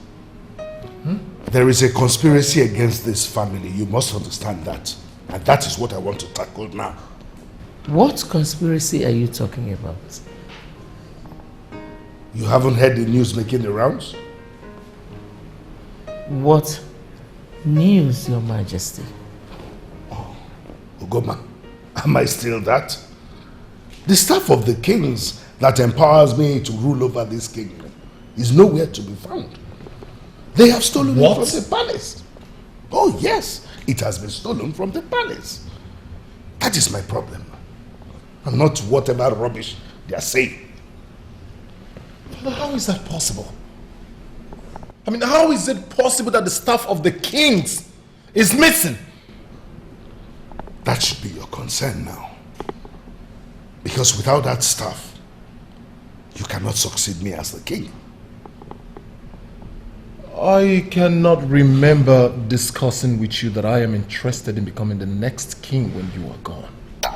There is a conspiracy against this family. You must understand that. And that is what I want to tackle now. What conspiracy are you talking about? You haven't heard the news making the rounds? What news, Your Majesty? Ugoma, am I still that? The staff of the kings that empowers me to rule over this kingdom is nowhere to be found. They have stolen it from the palace. Oh yes, it has been stolen from the palace. That is my problem. And not whatever rubbish they are saying. How is that possible? I mean, how is it possible that the staff of the kings is missing? That should be your concern now. Because without that staff, you cannot succeed me as the king. I cannot remember discussing with you that I am interested in becoming the next king when you are gone. I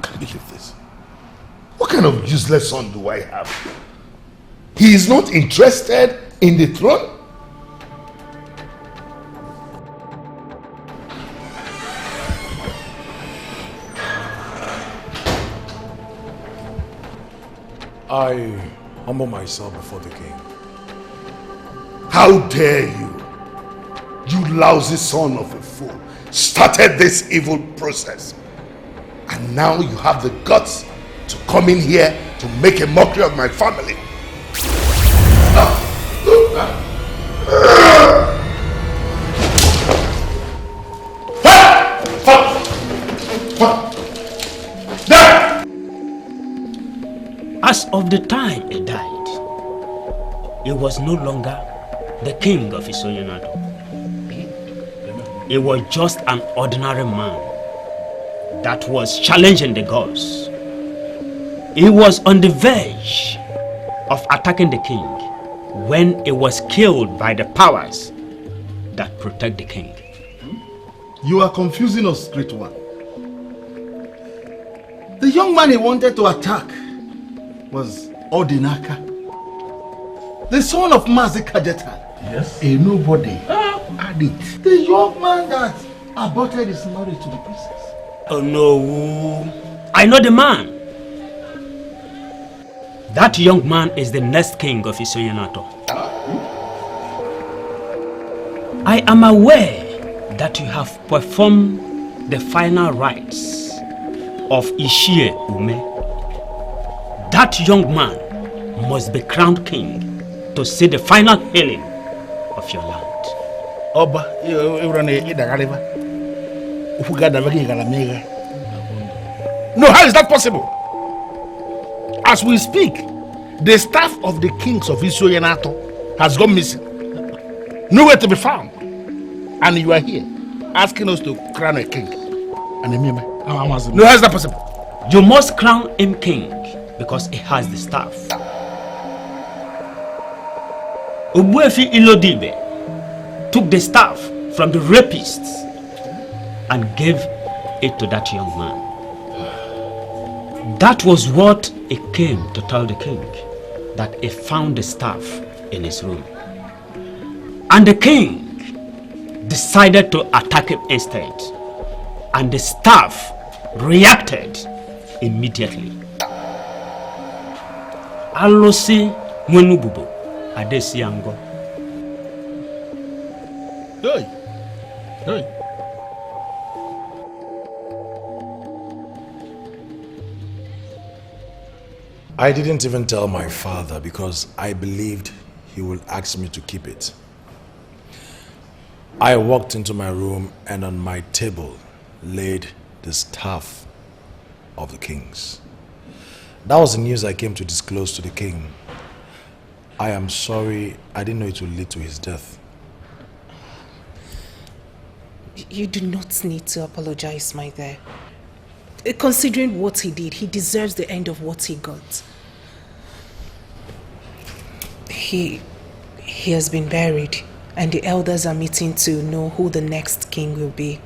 can't believe this. What kind of useless son do I have? He is not interested in the throne? I humble myself before the king. How dare you? You lousy son of a fool started this evil process. And now you have the guts to come in here to make a mockery of my family. As of the time he died, he was no longer the king of Isoyanato. He was just an ordinary man that was challenging the gods. He was on the verge of attacking the king when he was killed by the powers that protect the king. You are confusing us, great one. The young man he wanted to attack was Odinaka, the son of Mazi Kajetan. Yes. A nobody. Add it. The young man that aborted his marriage to the princess. Oh no, I know the man. That young man is the next king of Isoyanato. I am aware that you have performed the final rites of Ishie Ume. That young man must be crowned king to see the final healing of your land. No, how is that possible? As we speak, the staff of the kings of Isoyanato has gone missing. Nowhere to be found. And you are here asking us to crown a king. No, how is that possible? You must crown him king because he has the staff. Obuefi Ilodibe took the staff from the rapists and gave it to that young man. That was what he came to tell the king, that he found the staff in his room. And the king decided to attack him instead. And the staff reacted immediately. Alosi Mwenububo Adesiango. Hey. Hey. I didn't even tell my father because I believed he would ask me to keep it. I walked into my room and on my table laid the staff of the kings. That was the news I came to disclose to the king. I am sorry, I didn't know it would lead to his death. You do not need to apologize, my dear. Considering what he did, he deserves the end of what he got. He has been buried, and the elders are meeting to know who the next king will be.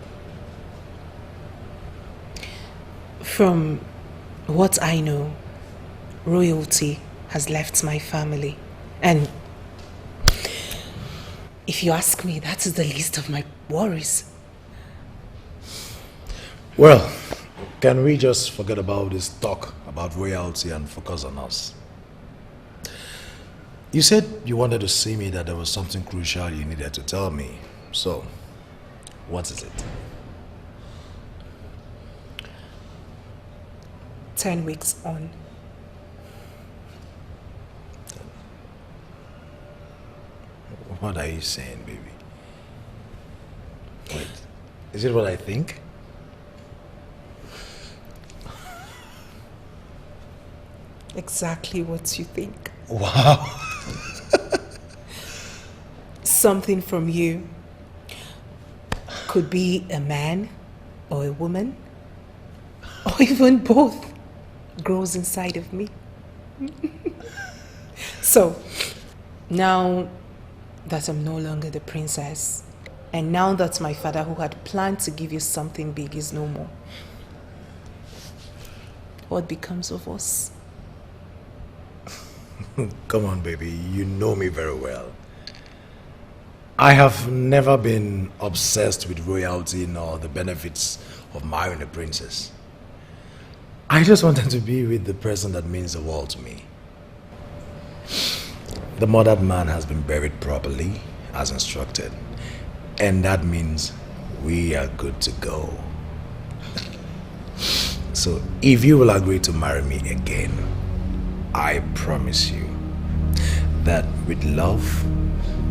From what I know, royalty has left my family. And if you ask me, that is the least of my worries. Well, can we just forget about this talk about royalty and focus on us? You said you wanted to see me, that there was something crucial you needed to tell me. So, what is it? 10 weeks on. What are you saying, baby? Wait, is it what I think? Exactly what you think. Wow. Something from you. Could be a man or a woman, or even both, grows inside of me. So, now that I'm no longer the princess, and now that my father, who had planned to give you something big, is no more, what becomes of us? Come on, baby, you know me very well. I have never been obsessed with royalty nor the benefits of marrying a princess. I just wanted to be with the person that means the world to me. The murdered man has been buried properly, as instructed, and that means we are good to go. So if you will agree to marry me again, I promise you that with love,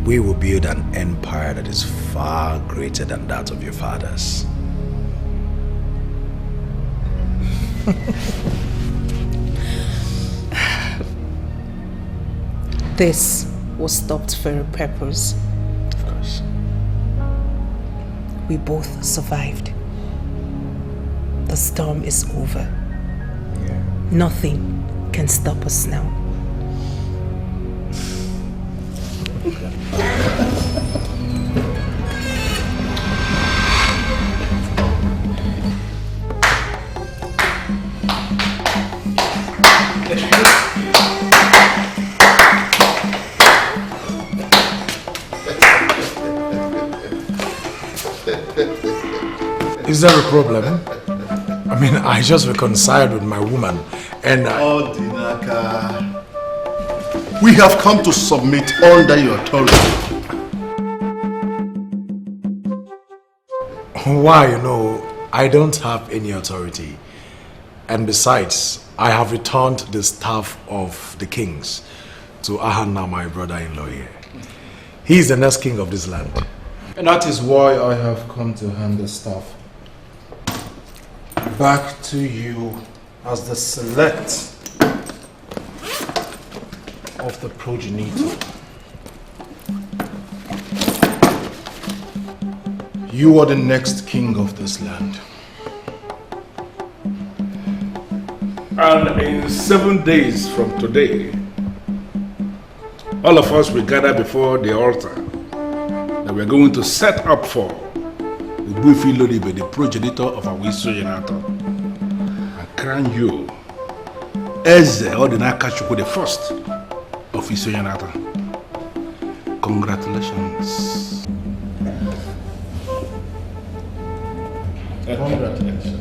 we will build an empire that is far greater than that of your fathers. This was stopped for a purpose. Of course. We both survived. The storm is over. Yeah. Nothing can stop us now. Is there a problem? I mean, I just reconciled with my woman and Oh, Dinaka. We have come to submit under your authority. Why? I don't have any authority. And besides, I have returned the staff of the kings to Ahana, my brother-in-law here. He is the next king of this land. And that is why I have come to hand the staff back to you as the select of the progenitor. You are the next king of this land. And in 7 days from today, all of us will gather before the altar that we're going to set up for Ubufi Lodibe, the progenitor of our Wissoyenato, and crown you Eze Odinakachukwu, the first of Wissoyenato. Congratulations. Congratulations.